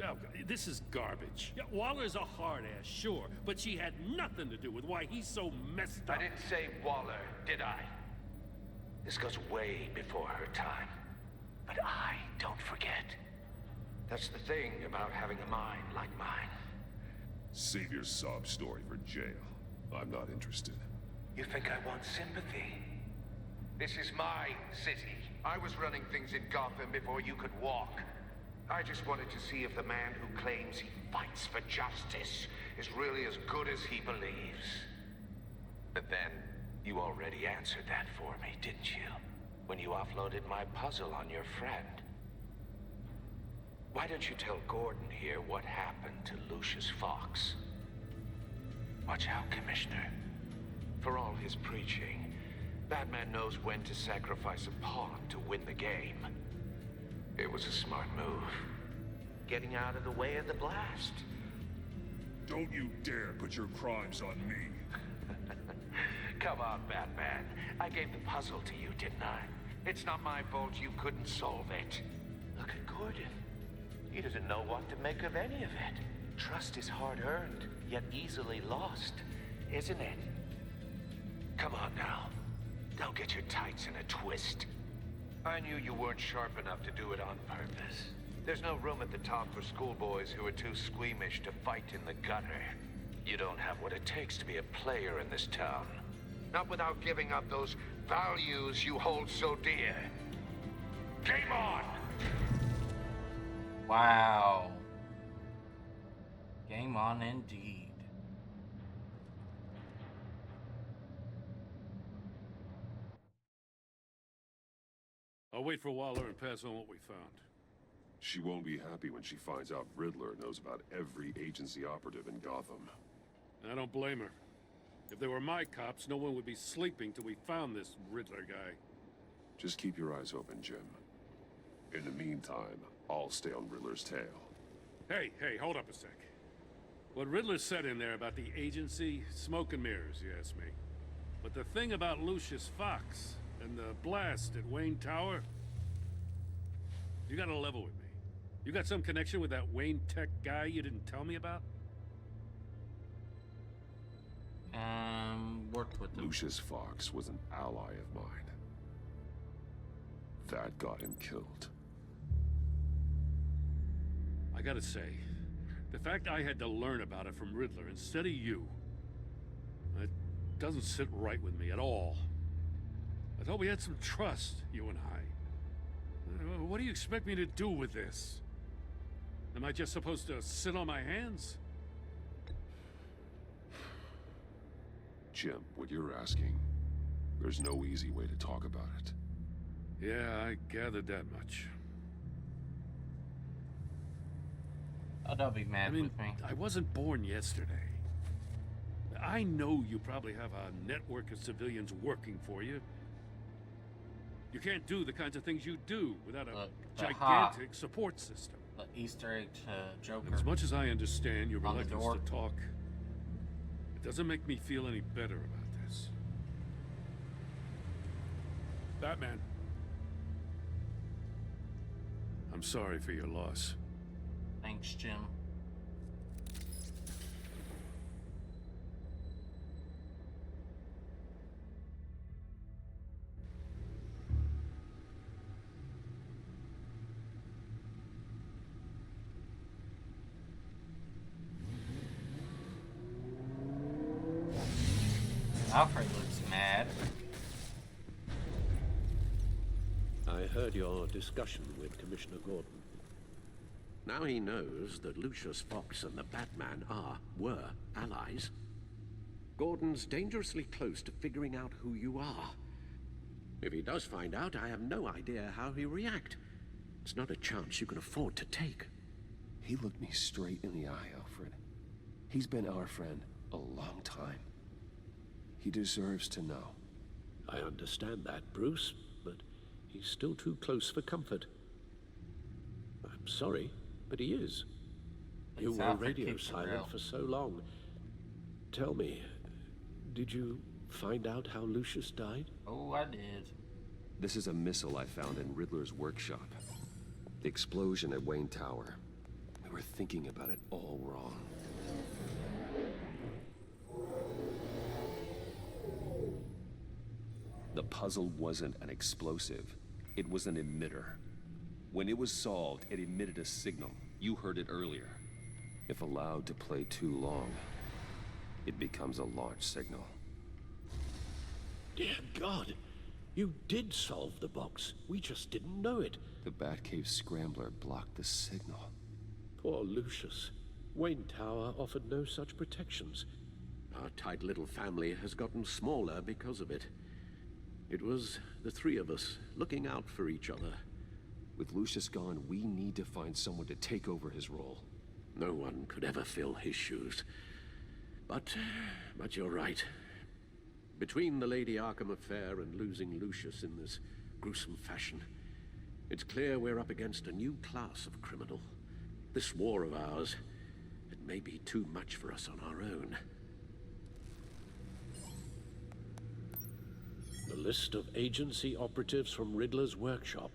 Oh, this is garbage. Yeah, Waller's a hard-ass, sure, but she had nothing to do with why he's so messed up. I didn't say Waller, did I? This goes way before her time. But I don't forget. That's the thing about having a mind like mine. Save your sob story for jail. I'm not interested. You think I want sympathy? This is my city. I was running things in Gotham before you could walk. I just wanted to see if the man who claims he fights for justice is really as good as he believes. But then, you already answered that for me, didn't you? When you offloaded my puzzle on your friend. Why don't you tell Gordon here what happened to Lucius Fox? Watch out, Commissioner. For all his preaching, Batman knows when to sacrifice a pawn to win the game. It was a smart move. Getting out of the way of the blast. Don't you dare put your crimes on me. Come on, Batman. I gave the puzzle to you, didn't I? It's not my fault you couldn't solve it. Look at Gordon. He doesn't know what to make of any of it. Trust is hard-earned, yet easily lost, isn't it? Come on now. Don't get your tights in a twist. I knew you weren't sharp enough to do it on purpose. There's no room at the top for schoolboys who are too squeamish to fight in the gutter. You don't have what it takes to be a player in this town. Not without giving up those values you hold so dear. Game on! Wow. Game on indeed. I'll wait for Waller and pass on what we found. She won't be happy when she finds out Riddler knows about every agency operative in Gotham. I don't blame her. If they were my cops, no one would be sleeping till we found this Riddler guy. Just keep your eyes open, Jim. In the meantime, I'll stay on Riddler's tail. Hey, hold up a sec. What Riddler said in there about the agency, smoke and mirrors, you ask me. But the thing about Lucius Fox and the blast at Wayne Tower, you gotta level with me. You got some connection with that Wayne Tech guy you didn't tell me about? Worked with him. Lucius Fox was an ally of mine. That got him killed. I gotta say, the fact I had to learn about it from Riddler instead of you, it doesn't sit right with me at all. I thought we had some trust, you and I. What do you expect me to do with this? Am I just supposed to sit on my hands? Jim, what you're asking, there's no easy way to talk about it. Yeah, I gathered that much. Oh, don't be mad with me. I wasn't born yesterday. I know you probably have a network of civilians working for you. You can't do the kinds of things you do without a gigantic support system. The Easter egg to Joker. As much as I understand your on the reluctance door. to talk, it doesn't make me feel any better about this. Batman. I'm sorry for your loss. Thanks, Jim. Alfred looks mad. I heard your discussion with Commissioner Gordon. Now he knows that Lucius Fox and the Batman were allies. Gordon's dangerously close to figuring out who you are. If he does find out, I have no idea how he'll react. It's not a chance you can afford to take. He looked me straight in the eye, Alfred. He's been our friend a long time. He deserves to know. I understand that, Bruce, but he's still too close for comfort. I'm sorry, but he is. You were radio silent for so long. Tell me, did you find out how Lucius died? Oh, I did. This is a missile I found in Riddler's workshop. The explosion at Wayne Tower. We were thinking about it all wrong. The puzzle wasn't an explosive. It was an emitter. When it was solved, it emitted a signal. You heard it earlier. If allowed to play too long, it becomes a launch signal. Dear God, you did solve the box. We just didn't know it. The Batcave scrambler blocked the signal. Poor Lucius. Wayne Tower offered no such protections. Our tight little family has gotten smaller because of it. It was the three of us looking out for each other. With Lucius gone, we need to find someone to take over his role. No one could ever fill his shoes. But you're right. Between the Lady Arkham affair and losing Lucius in this gruesome fashion, it's clear we're up against a new class of criminal. This war of ours, it may be too much for us on our own. The list of agency operatives from Riddler's workshop.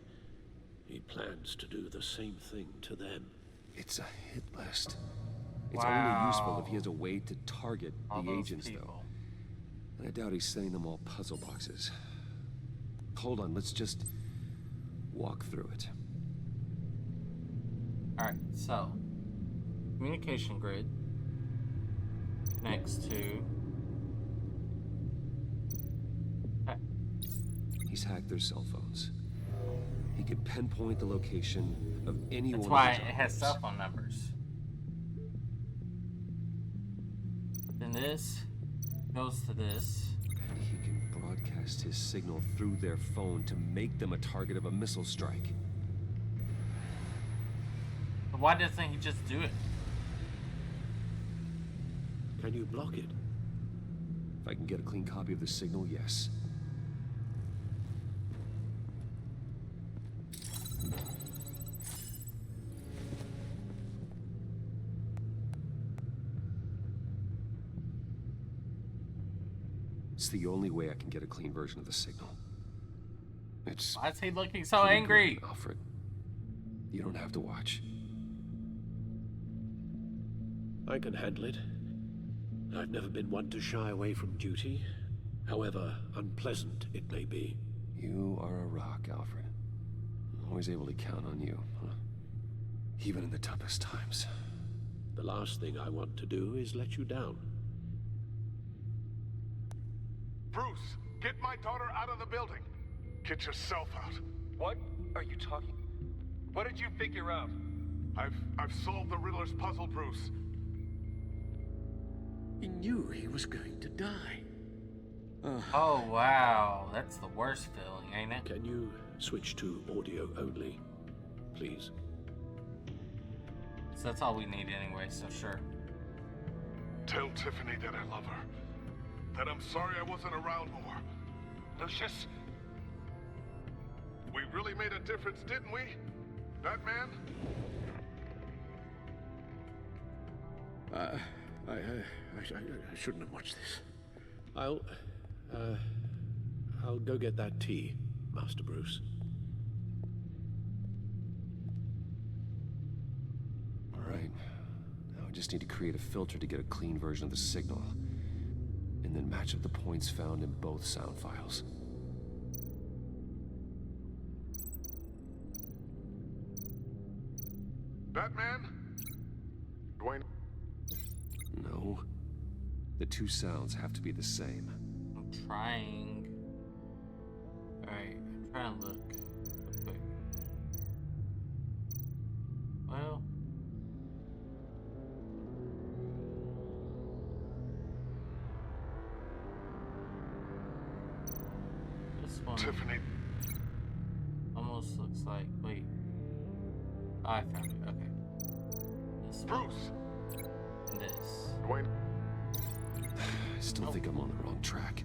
He plans to do the same thing to them. It's a hit list. It's only useful if he has a way to target the agents, though. And I doubt he's sending them all puzzle boxes. Hold on, let's just walk through it. Alright, so communication grid connects to. Okay. He's hacked their cell phones. He can pinpoint the location of anyone. That's why it has cell phone numbers. Then this goes to this. And he can broadcast his signal through their phone to make them a target of a missile strike. But why doesn't he just do it? Can you block it? If I can get a clean copy of the signal, yes. It's the only way I can get a clean version of the signal. It's... Why is he looking so angry? Good, Alfred. You don't have to watch. I can handle it. I've never been one to shy away from duty, however unpleasant it may be. You are a rock, Alfred. Always able to count on you, huh? Even in the toughest times. The last thing I want to do is let you down. Bruce, get my daughter out of the building. Get yourself out. What are you talking? What did you figure out? I've solved the Riddler's puzzle, Bruce. He knew he was going to die. Oh wow, that's the worst feeling, ain't it? Can you switch to audio only, please? So that's all we need anyway, so sure. Tell Tiffany that I love her. That I'm sorry I wasn't around more. Lucius? We really made a difference, didn't we? Batman? I shouldn't have watched this. I'll go get that tea, Master Bruce. All right. Now I just need to create a filter to get a clean version of the signal. And then match up the points found in both sound files. Batman? Dwayne? No. The two sounds have to be the same. I'm trying. Alright, I'm trying to look real quick. Well. This one Tiffany. almost looks like. Wait. Oh, I found it. Okay. This Bruce! and this. Dwayne. I still think I'm on the wrong track.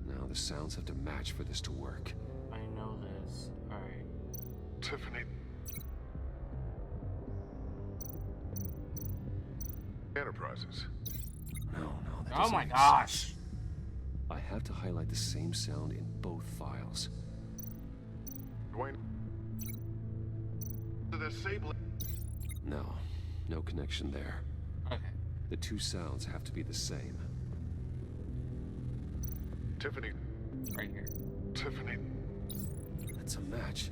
Now the sounds have to match for this to work. I know this. Alright. Tiffany. Enterprises. No, that Oh doesn't my make gosh! sense. I have to highlight the same sound in both files. Dwayne. The disabling. No connection there. Okay. The two sounds have to be the same. Tiffany. Right here. Tiffany. That's a match.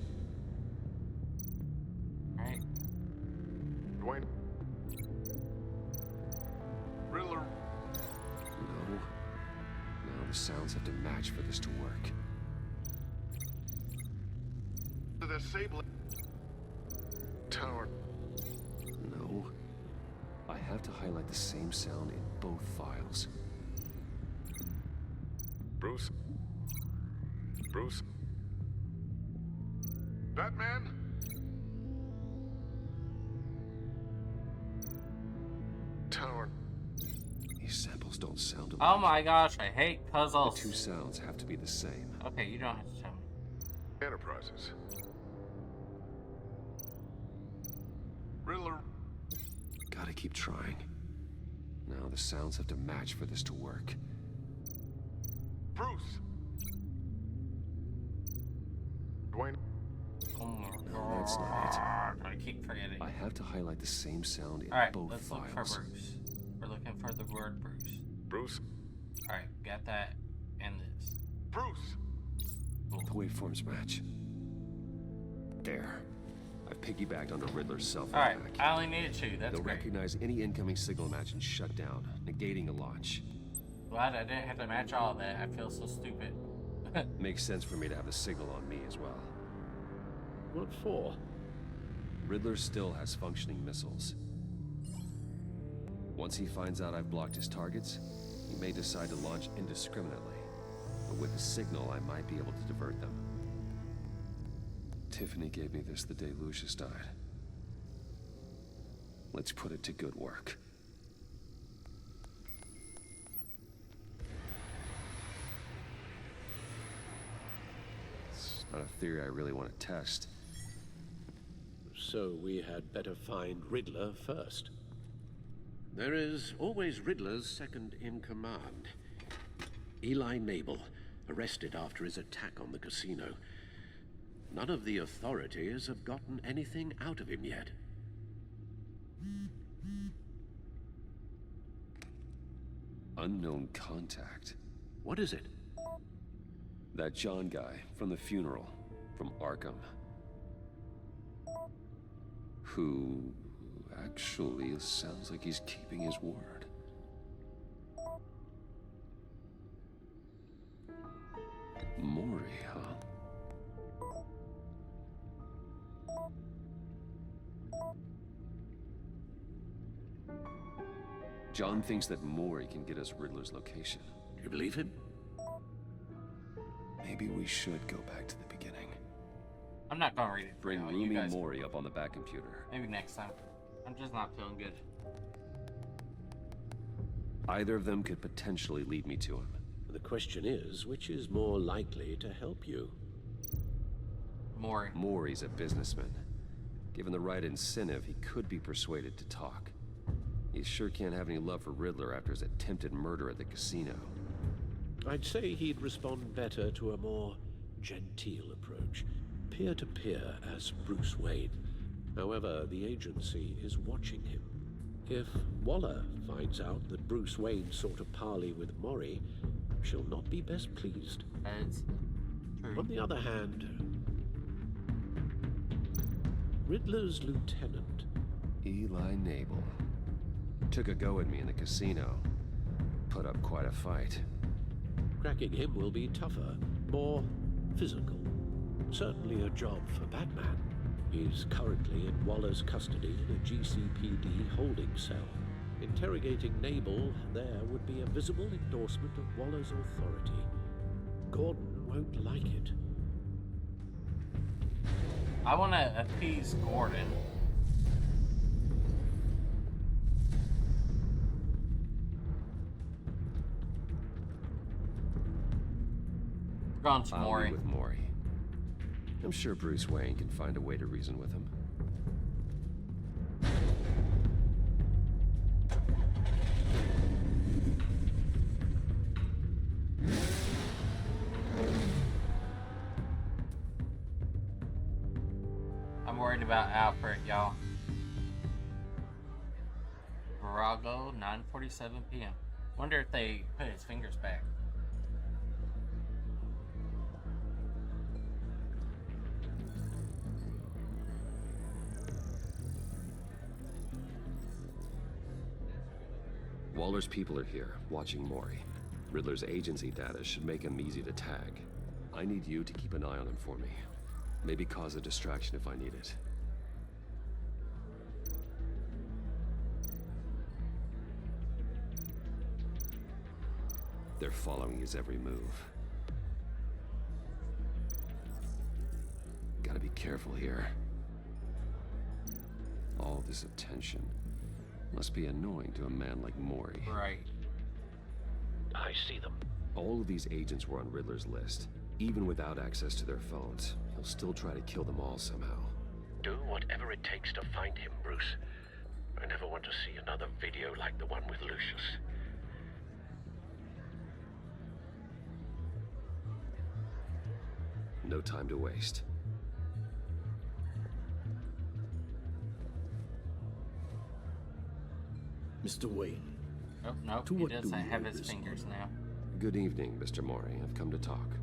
Alright. have to match for this to work. The disabling tower. No. I have to highlight the same sound in both files. Bruce? Bruce? Batman? Tower. These samples don't sound alike. Oh my gosh, I hate puzzles. The two sounds have to be the same. Okay, you don't have to tell me. Enterprises. Riddler. Gotta keep trying. Now the sounds have to match for this to work. Bruce. Dwayne. Oh my No, that's not I keep forgetting. it. I have to highlight the same sound in Alright, both let's files. look for Bruce. We're looking for the word Bruce. Bruce. Alright, got that and this. Bruce. The waveforms match. There. I've piggybacked onto Riddler's cell phone Alright, back. I only needed two. That's They'll great. recognize any incoming signal match and shut down, negating a launch. Glad I didn't have to match all of that. I feel so stupid. Makes sense for me to have the signal on me as well. What for? Riddler still has functioning missiles. Once he finds out I've blocked his targets, he may decide to launch indiscriminately. But with the signal, I might be able to divert them. Tiffany gave me this the day Lucius died. Let's put it to good work. It's not a theory I really want to test. So we had better find Riddler first. There is always Riddler's second in command. Eli Nabel, arrested after his attack on the casino. None of the authorities have gotten anything out of him yet. Unknown contact. What is it? That John guy from the funeral, from Arkham. Who actually sounds like he's keeping his word. Mori, huh? John thinks that Mori can get us Riddler's location. Do you believe him? Maybe we should go back to the beginning. I'm not gonna read it. Bring No, Rumi you guys. Mori up on the back computer. Maybe next time. I'm just not feeling good. Either of them could potentially lead me to him. The question is, which is more likely to help you? Mori. Mori's a businessman. Given the right incentive, he could be persuaded to talk. He sure can't have any love for Riddler after his attempted murder at the casino. I'd say he'd respond better to a more genteel approach. Peer-to-peer as Bruce Wayne. However, the agency is watching him. If Waller finds out that Bruce Wayne sought a parley with Mori, she'll not be best pleased. That's true. On the other hand, Riddler's lieutenant, Eli Nabel. Took a go at me in the casino. Put up quite a fight. cracking him will be tougher, more physical. Certainly a job for Batman. He's currently in Waller's custody in a GCPD holding cell. Interrogating Nabel there would be a visible endorsement of Waller's authority. Gordon won't like it. I want to appease Gordon. We're going to I'll Mori. be with Mori. I'm sure Bruce Wayne can find a way to reason with him. I'm worried about Alfred, y'all. Virago, 9:47 p.m. Wonder if they put his fingers back. Waller's people are here, watching Mori. Riddler's agency data should make him easy to tag. I need you to keep an eye on him for me. Maybe cause a distraction if I need it. They're following his every move. Gotta be careful here. All this attention must be annoying to a man like Mori. Right. I see them. All of these agents were on Riddler's list. Even without access to their phones, he'll still try to kill them all somehow. Do whatever it takes to find him, Bruce. I never want to see another video like the one with Lucius. No time to waste. Mr. Wayne. Oh, no, he doesn't have his fingers now. Good evening, Mr. Mori. I've come to talk.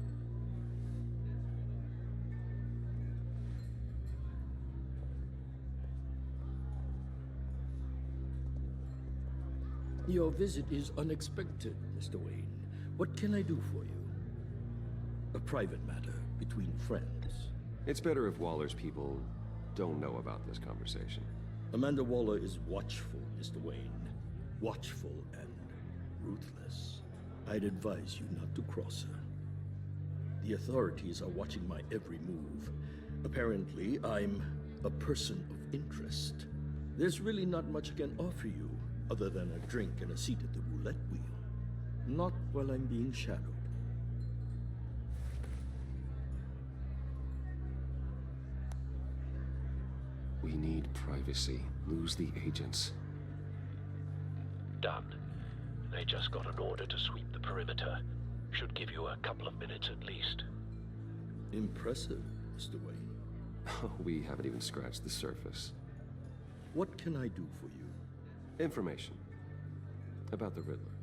Your visit is unexpected, Mr. Wayne. What can I do for you? A private matter between friends. It's better if Waller's people don't know about this conversation. Amanda Waller is watchful, Mr. Wayne. Watchful and ruthless. I'd advise you not to cross her. The authorities are watching my every move. Apparently, I'm a person of interest. There's really not much I can offer you, other than a drink and a seat at the roulette wheel. Not while I'm being shadowed. We need privacy. Lose the agents. Done. They just got an order to sweep the perimeter. Should give you a couple of minutes at least. Impressive, Mr. Wayne. We haven't even scratched the surface. What can I do for you? Information. About the Riddler.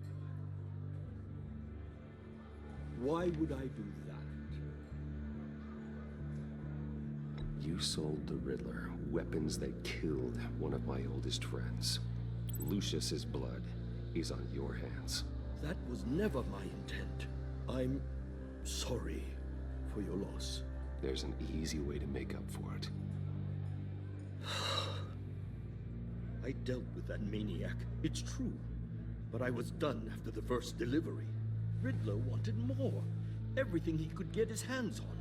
Why would I do that? You sold the Riddler weapons that killed one of my oldest friends. Lucius's blood is on your hands. That was never my intent. I'm sorry for your loss. There's an easy way to make up for it. I dealt with that maniac, it's true. But I was done after the first delivery. Riddler wanted more. Everything he could get his hands on.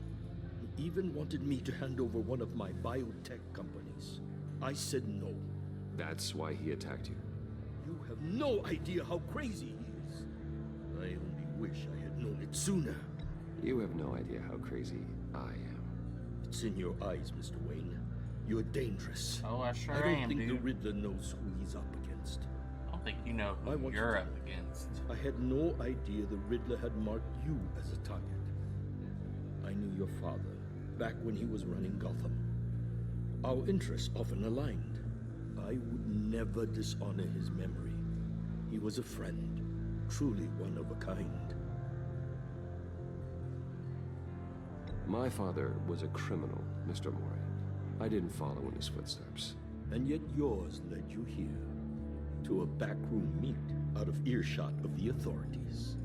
He even wanted me to hand over one of my biotech companies. I said no. That's why he attacked you. You have no idea how crazy he is. I only wish I had known it sooner. You have no idea how crazy I am. It's in your eyes, Mr. Wayne. You're dangerous. Oh, I sure am, I don't think dude. the Riddler knows who he's up against. I don't think you know who you're up against. I had no idea the Riddler had marked you as a target. I knew your father, back when he was running Gotham. Our interests often aligned. I would never dishonor his memory. He was a friend, truly one of a kind. My father was a criminal, Mr. Mori. I didn't follow in his footsteps. And yet yours led you here, to a backroom meet out of earshot of the authorities.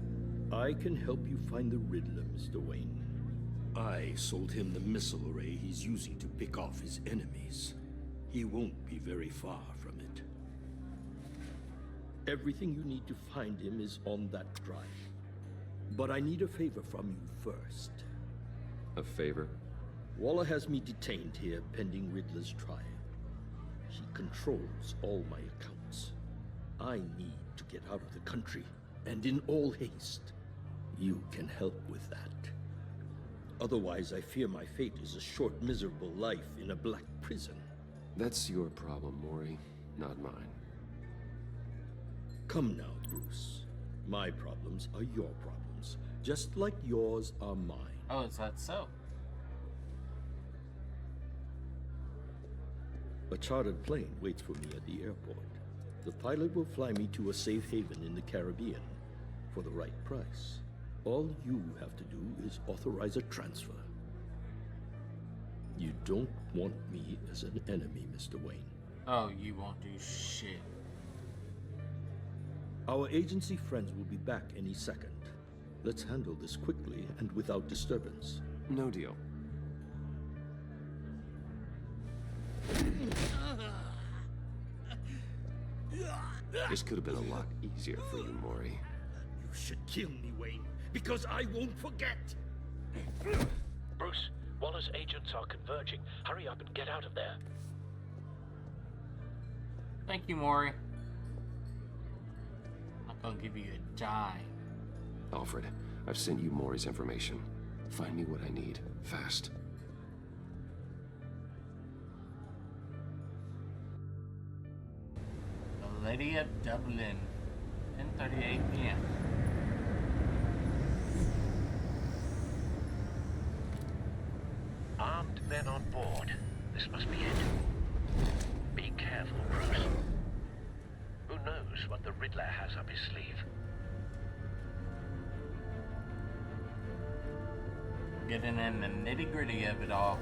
I can help you find the Riddler, Mr. Wayne. I sold him the missile array he's using to pick off his enemies. He won't be very far from it. Everything you need to find him is on that drive. But I need a favor from you first. A favor? Waller has me detained here pending Riddler's trial. He controls all my accounts. I need to get out of the country, and in all haste. You can help with that. Otherwise, I fear my fate is a short, miserable life in a black prison. That's your problem, Mori, not mine. Come now, Bruce. My problems are your problems, just like yours are mine. Oh, is that so? A chartered plane waits for me at the airport. The pilot will fly me to a safe haven in the Caribbean for the right price. All you have to do is authorize a transfer. You don't want me as an enemy, Mr. Wayne. Oh, you won't do shit. Our agency friends will be back any second. Let's handle this quickly and without disturbance. No deal. This could have been a lot easier for you, Mori. You should kill me, Wayne, because I won't forget. Bruce, Waller's agents are converging. Hurry up and get out of there. Thank you, Mori. I'm not gonna give you a dime. Alfred, I've sent you Mori's information. Find me what I need, fast. The Lady of Dublin, 10:38 p.m. Armed men on board. This must be it. Be careful, Bruce. Who knows what the Riddler has up his sleeve? Getting in the nitty-gritty of it all.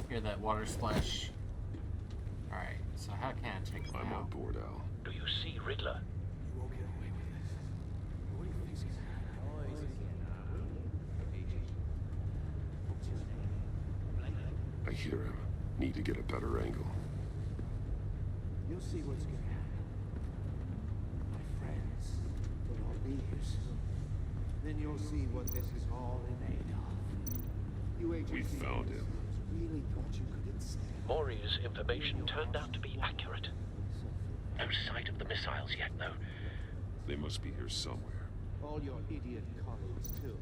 Hear that water splash. Alright, so how can I take him I'm out? on board, Al. Do you see Riddler? You won't get away with this. What do you think? I hear him. Need to get a better angle. You'll see what's gonna happen. My friends will all be here soon. Then you'll see what this is all in aid of. You agents We found him. really thought you could instead. Maury's information turned out to be accurate. No sight of the missiles yet, though. They must be here somewhere. All your idiot colleagues, too.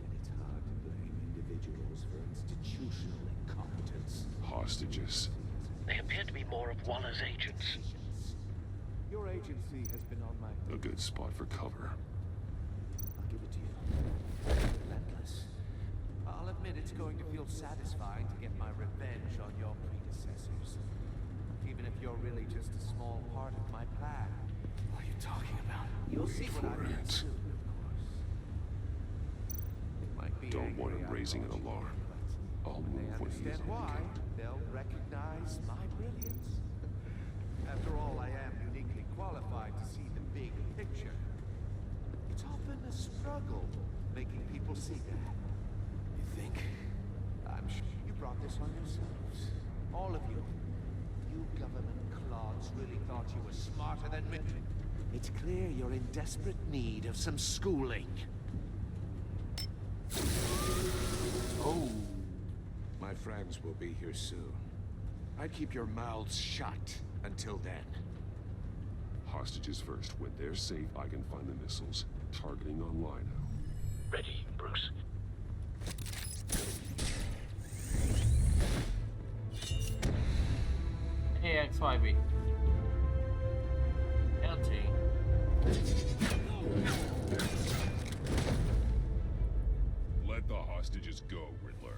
And it's hard to blame individuals for institutional incompetence. Hostages. They appear to be more of Waller's agents. Your agency has been on my... A good spot for cover. I'll give it to you. Relentless. I'll admit it's going to feel satisfying to get my revenge on your predecessors. Even if you're really just a small part of my plan. What are you talking about? You'll see what I mean soon, of course. It might be Don't want angry him I raising an brought you alarm. here, I'll but when they move when he's understand why, they'll recognize my brilliance. After all, I am uniquely qualified to see the big picture. It's often a struggle making people see that. You think? I'm sure you brought this on yourselves. All of you. You government clods really thought you were smarter than me. It's clear you're in desperate need of some schooling. Oh. My friends will be here soon. I'd keep your mouths shut until then. Hostages first. When they're safe, I can find the missiles. Targeting on Lino. Ready, Bruce. AXYB. LT. Let the hostages go, Riddler.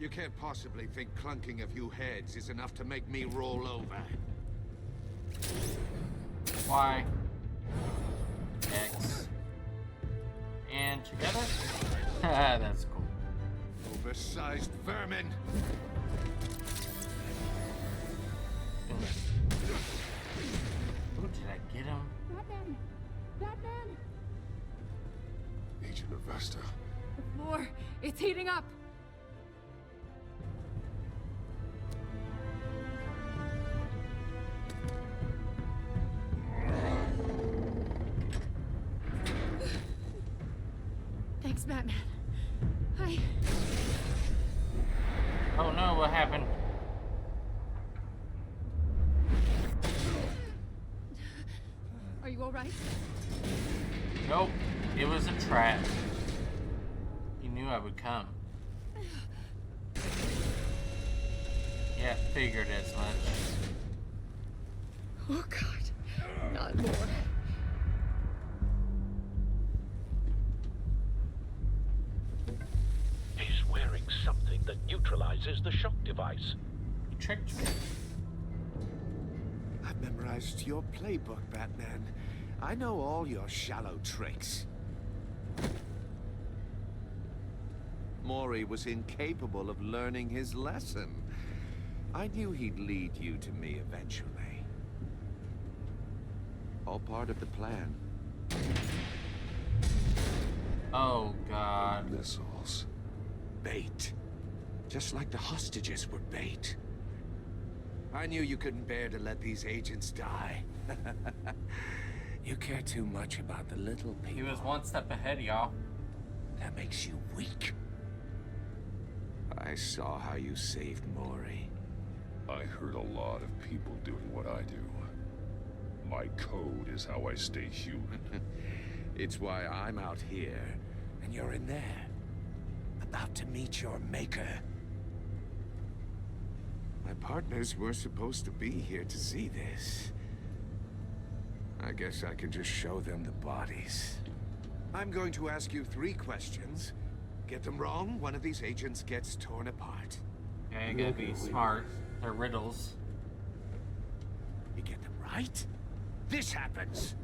You can't possibly think clunking a few heads is enough to make me roll over. Y. X. And together? That's cool. Oversized vermin! Oh, did I get him? Batman! Batman! Agent Avesta. The floor, it's heating up! Thanks, Batman. Oh no, what happened? Are you alright? Nope, it was a trap. He knew I would come. Yeah, figured as much. Oh God, not more. He's wearing something that neutralizes the shock device. He tricked me. I've memorized your playbook, Batman. I know all your shallow tricks. Mori was incapable of learning his lesson. I knew he'd lead you to me eventually. All part of the plan. Oh, God. Missiles. Bait. Just like the hostages were bait. I knew you couldn't bear to let these agents die. You care too much about the little people. He was one step ahead, y'all. That makes you weak. I saw how you saved Mori. I hurt a lot of people doing what I do. My code is how I stay human. It's why I'm out here, and you're in there. About to meet your maker. My partners were supposed to be here to see this. I guess I can just show them the bodies. I'm going to ask you 3 questions. Get them wrong, one of these agents gets torn apart. Yeah, you gotta be smart. They're riddles. You get them right, this happens.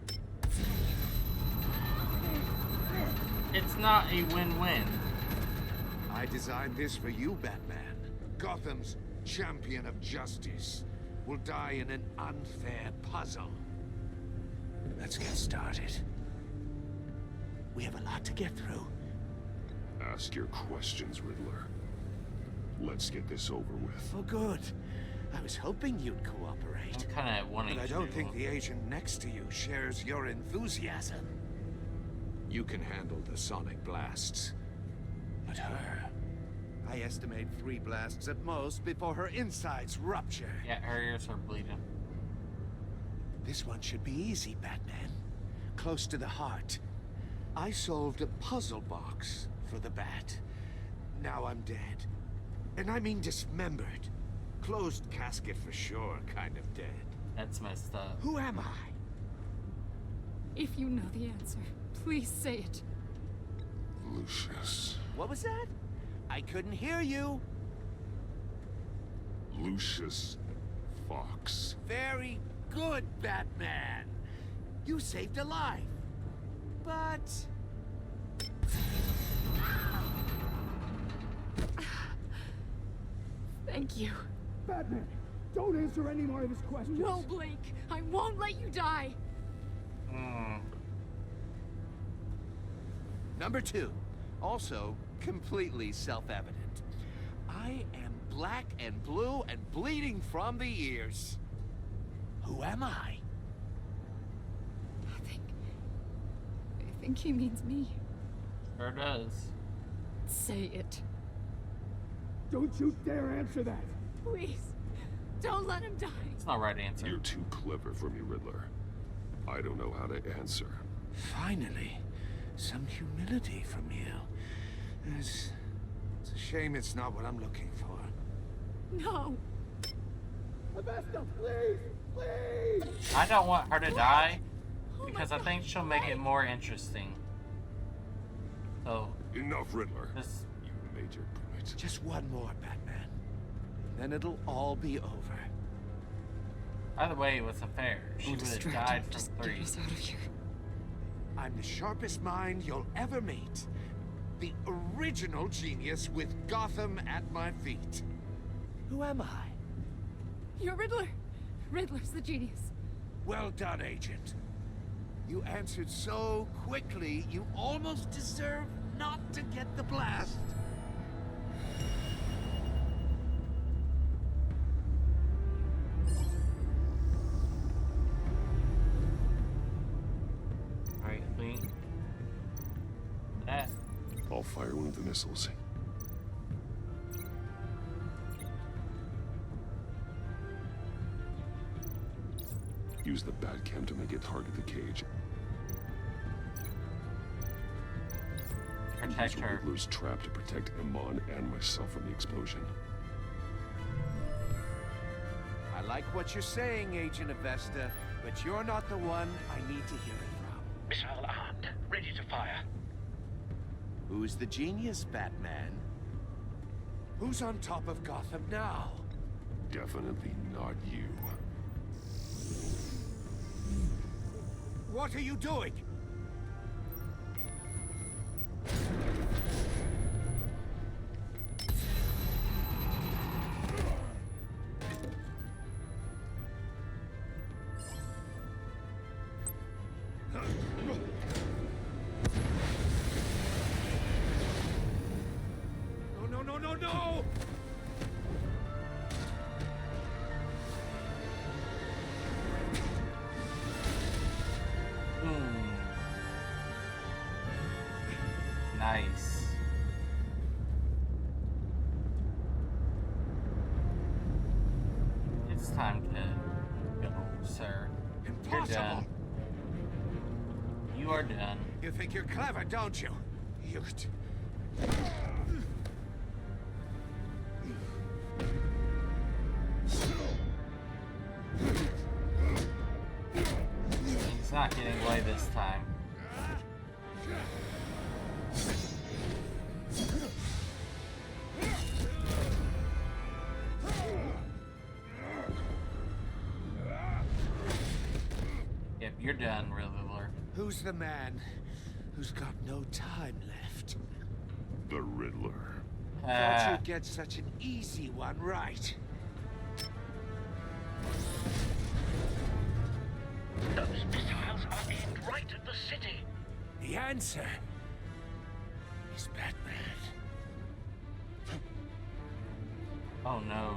It's not a win-win. I designed this for you, Batman. Gotham's champion of justice will die in an unfair puzzle. Let's get started. We have a lot to get through. Ask your questions, Riddler. Let's get this over with. Oh, good. I was hoping you'd cooperate. I'm kind of wanting But I to. don't think the agent next to you shares your enthusiasm. You can handle the sonic blasts. But her... I estimate 3 blasts at most before her insides rupture. Yeah, her ears are bleeding. This one should be easy, Batman. Close to the heart. I solved a puzzle box for the Bat. Now I'm dead. And I mean dismembered. Closed casket for sure, kind of dead. That's messed up. Who am I? If you know the answer, please say it. Lucius. What was that? I couldn't hear you. Lucius Fox. Very good, Batman. You saved a life. But... Thank you. Batman, don't answer any more of his questions. No, Blake. I won't let you die. Number 2. Also, completely self-evident. I am black and blue and bleeding from the ears. Who am I? I think he means me. Sure does. Say it. Don't you dare answer that. Please. Don't let him die. It's not the right answer. You're too clever for me, Riddler. I don't know how to answer. Finally, some humility from you. It's a shame it's not what I'm looking for. No. Avesta, please! Please! I don't want her to die because I think she'll make it more interesting. So Enough, Riddler. this You made your point. Just one more, Batman. Then it'll all be over. Either way, it wasn't fair. She I'm would have distracted. died from Just 3. get us out of here. I'm the sharpest mind you'll ever meet. The original genius with Gotham at my feet. Who am I? You're Riddler. Riddler's the genius. Well done, Agent. You answered so quickly, you almost deserve not to get the blast. Alright, Lee. That. I'll fire one of the missiles. Use the Batcam to make it target the cage. Protect Use her. Riddler's trap to protect Iman and myself from the explosion. I like what you're saying, Agent Avesta, but you're not the one I need to hear it from. Missile armed, ready to fire. Who's the genius, Batman? Who's on top of Gotham now? Definitely not you. What are you doing? No! Nice. It's time to go, sir. You're done. You are done. You think you're clever, don't you? You... He's not getting away this time. Yep, you're done, Riddler. Who's the man who's got no time left? The Riddler. Thought you'd get such an easy one right. Those missiles are aimed right at the city. The answer is Batman. Oh no.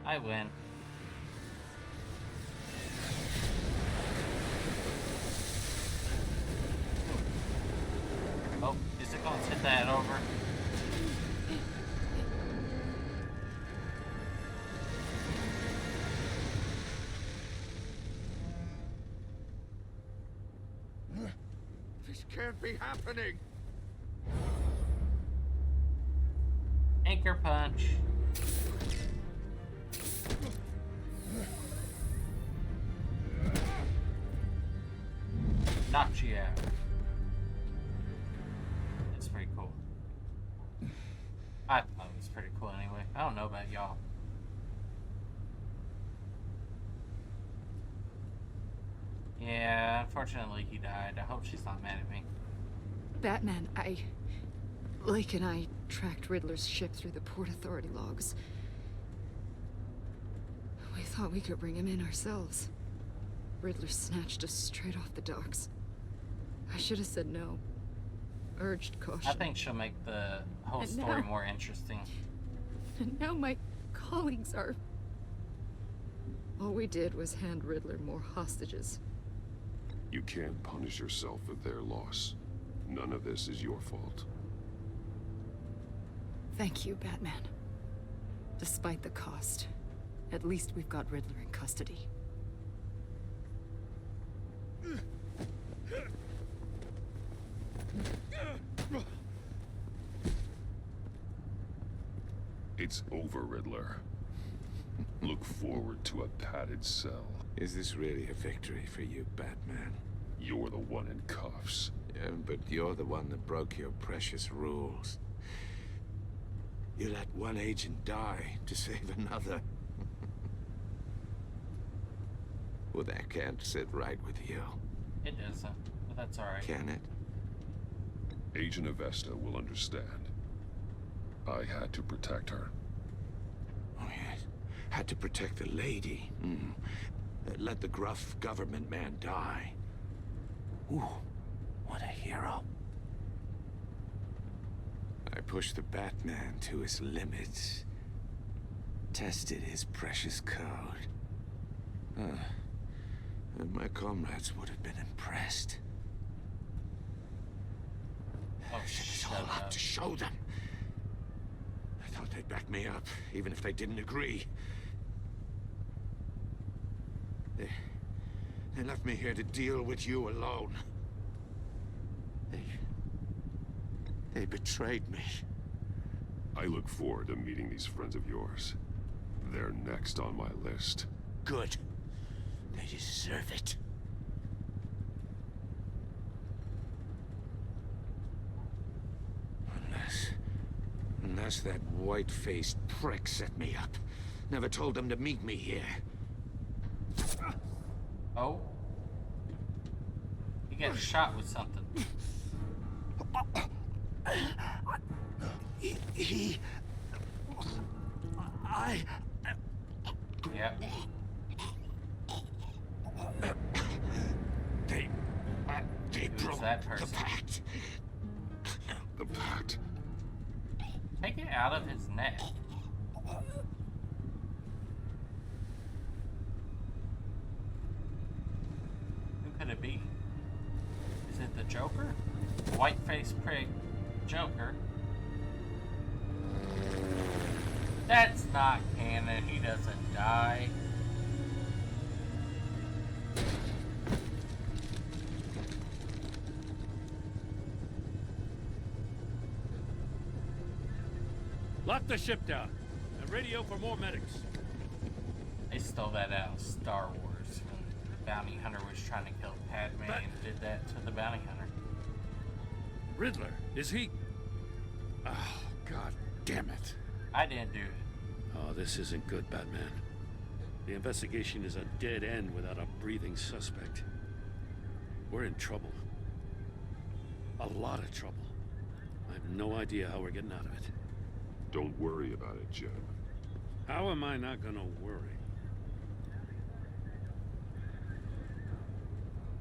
I win. Oh, is it gonna tip that over? This can't be happening. Anchor punch. Knocked you out. It's pretty cool. I thought it was pretty cool anyway. I don't know about y'all. Yeah, unfortunately he died. I hope she's not mad at me. Batman, Lake and I tracked Riddler's ship through the Port Authority logs. We thought we could bring him in ourselves. Riddler snatched us straight off the docks. I should have said no. Urged caution. I think she'll make the whole And story now- more interesting. And now my colleagues are... All we did was hand Riddler more hostages. You can't punish yourself for their loss. None of this is your fault. Thank you, Batman. Despite the cost, at least we've got Riddler in custody. It's over, Riddler. Look forward to a padded cell. Is this really a victory for you, Batman? You're the one in cuffs. Yeah, but you're the one that broke your precious rules. You let one agent die to save another. Well, that can't sit right with you. It doesn't, but that's alright. Can it? Agent Avesta will understand. I had to protect her. Oh, yes. Had to protect the lady. Let the gruff government man die. Ooh, what a hero. I pushed the Batman to his limits. Tested his precious code. And my comrades would have been impressed. Oh, It was shut all up. up to show them. I thought they'd back me up, even if they didn't agree. They left me here to deal with you alone. They betrayed me. I look forward to meeting these friends of yours. They're next on my list. Good. They deserve it. Unless that white-faced prick set me up. Never told them to meet me here. Oh. You get shot with something. Yep. They broke that person? the pact. The pact. Take it out of his neck. Who could it be? Is it the Joker? White-faced prig Joker. That's not canon. He doesn't die. Lock the ship down and radio for more medics. They stole that out of Star Wars when the bounty hunter was trying to kill Padme and did that to the bounty hunter. Riddler, is he? Oh, God damn it. I didn't do it. Oh, this isn't good, Batman. The investigation is a dead end without a breathing suspect. We're in trouble. A lot of trouble. I have no idea how we're getting out of it. Don't worry about it, Jed. How am I not gonna worry?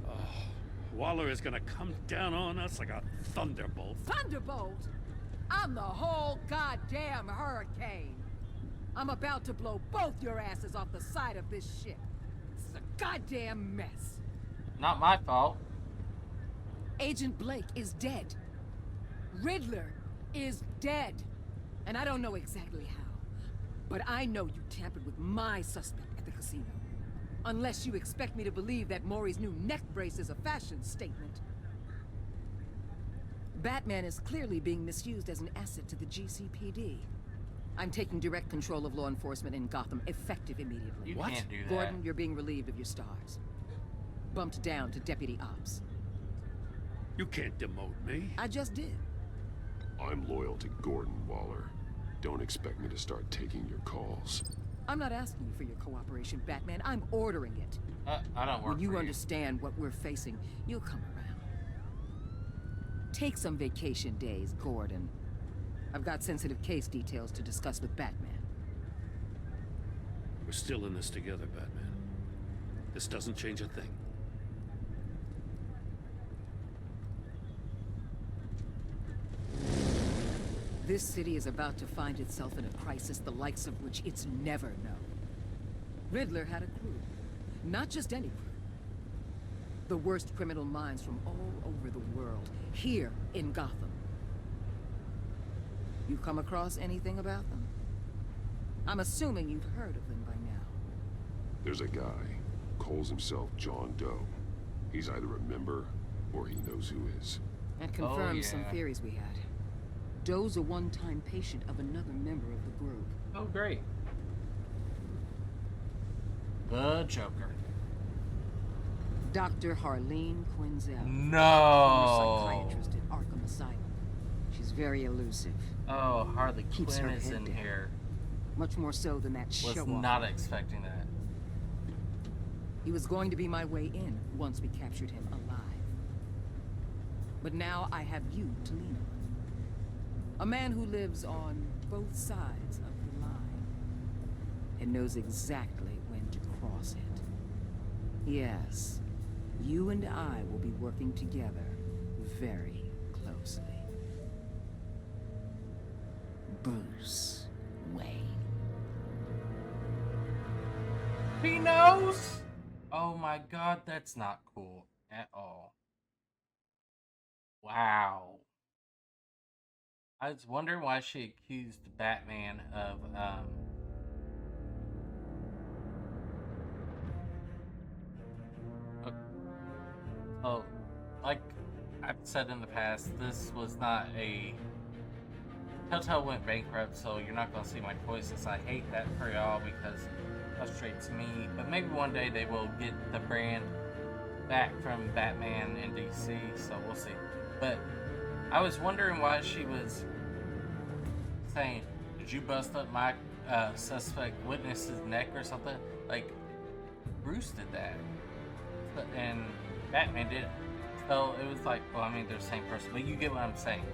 Oh, Waller is gonna come down on us like a thunderbolt. Thunderbolt? I'm the whole goddamn hurricane. I'm about to blow both your asses off the side of this ship. This is a goddamn mess. Not my fault. Agent Blake is dead. Riddler is dead. And I don't know exactly how. But I know you tampered with my suspect at the casino. Unless you expect me to believe that Maury's new neck brace is a fashion statement. Batman is clearly being misused as an asset to the GCPD. I'm taking direct control of law enforcement in Gotham, effective immediately. You can't do that. Gordon, you're being relieved of your stars. Bumped down to Deputy Ops. You can't demote me. I just did. I'm loyal to Gordon, Waller. Don't expect me to start taking your calls. I'm not asking you for your cooperation, Batman. I'm ordering it. I don't work When you for understand what we're facing, you'll come around. Take some vacation days, Gordon. I've got sensitive case details to discuss with Batman. We're still in this together, Batman. This doesn't change a thing. This city is about to find itself in a crisis the likes of which it's never known. Riddler had a crew. Not just any crew. The worst criminal minds from all over the world, here in Gotham. You come across anything about them? I'm assuming you've heard of them by now. There's a guy, calls himself John Doe. He's either a member, or he knows who is. And confirms some theories we had. Doe's a one-time patient of another member of the group. Oh, great. The Joker. Dr. Harleen Quinzel. No. Psychiatrist at Arkham Asylum. She's very elusive. Oh, Harley Keeps Quinn her is head in down. here. Much more so than that Was show-off. not expecting that. He was going to be my way in once we captured him alive. But now I have you to lean on. A man who lives on both sides of the line and knows exactly when to cross it. Yes, you and I will be working together very closely. Bruce Wayne. He knows? Oh my god, that's not cool at all. Wow. I was wondering why she accused Batman of, oh, like I've said in the past, this was not a... Telltale went bankrupt, so you're not going to see my choices. I hate that for y'all because it frustrates me. But maybe one day they will get the brand back from Batman and DC, so we'll see. But I was wondering why she was saying, did you bust up my suspect witness's neck or something? Like, Bruce did that. And Batman did it. So it was like, well, I mean, they're the same person, but you get what I'm saying.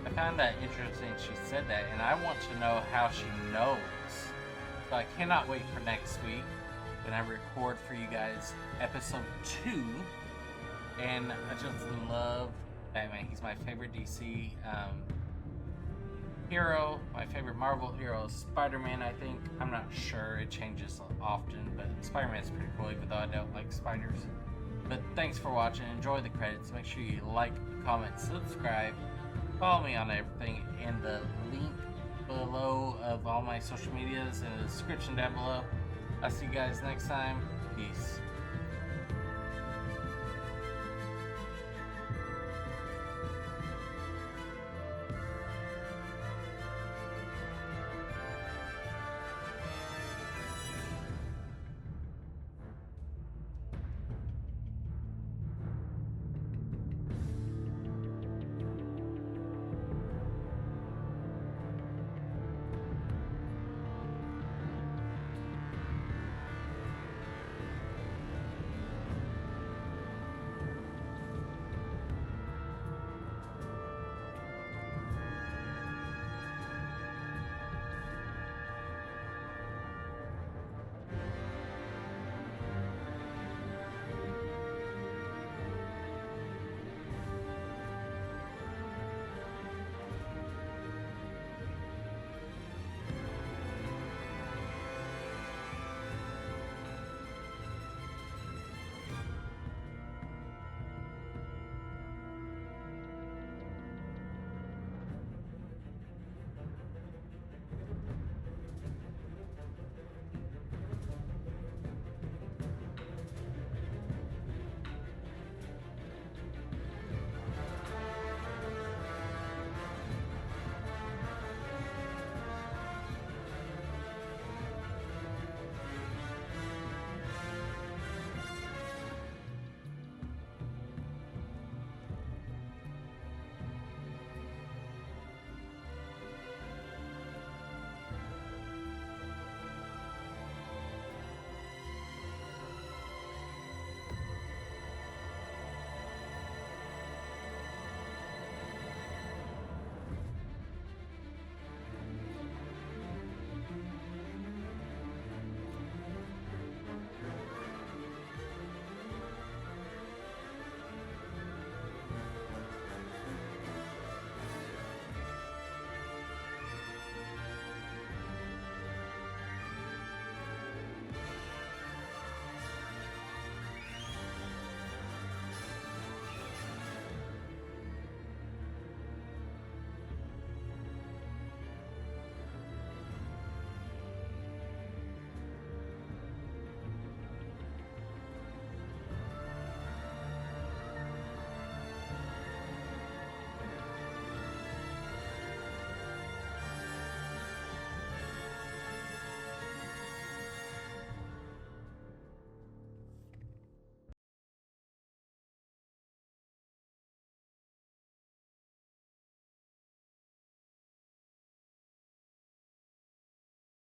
I found that interesting she said that, and I want to know how she knows. So I cannot wait for next week when I record for you guys episode 2. And I just love Batman. He's my favorite DC hero. My favorite Marvel hero is Spider-Man, I think. I'm not sure. It changes often, but Spider-Man's pretty cool, even though I don't like spiders. But thanks for watching. Enjoy the credits. Make sure you like, comment, subscribe. Follow me on everything in the link below of all my social medias in the description down below. I'll see you guys next time. Peace.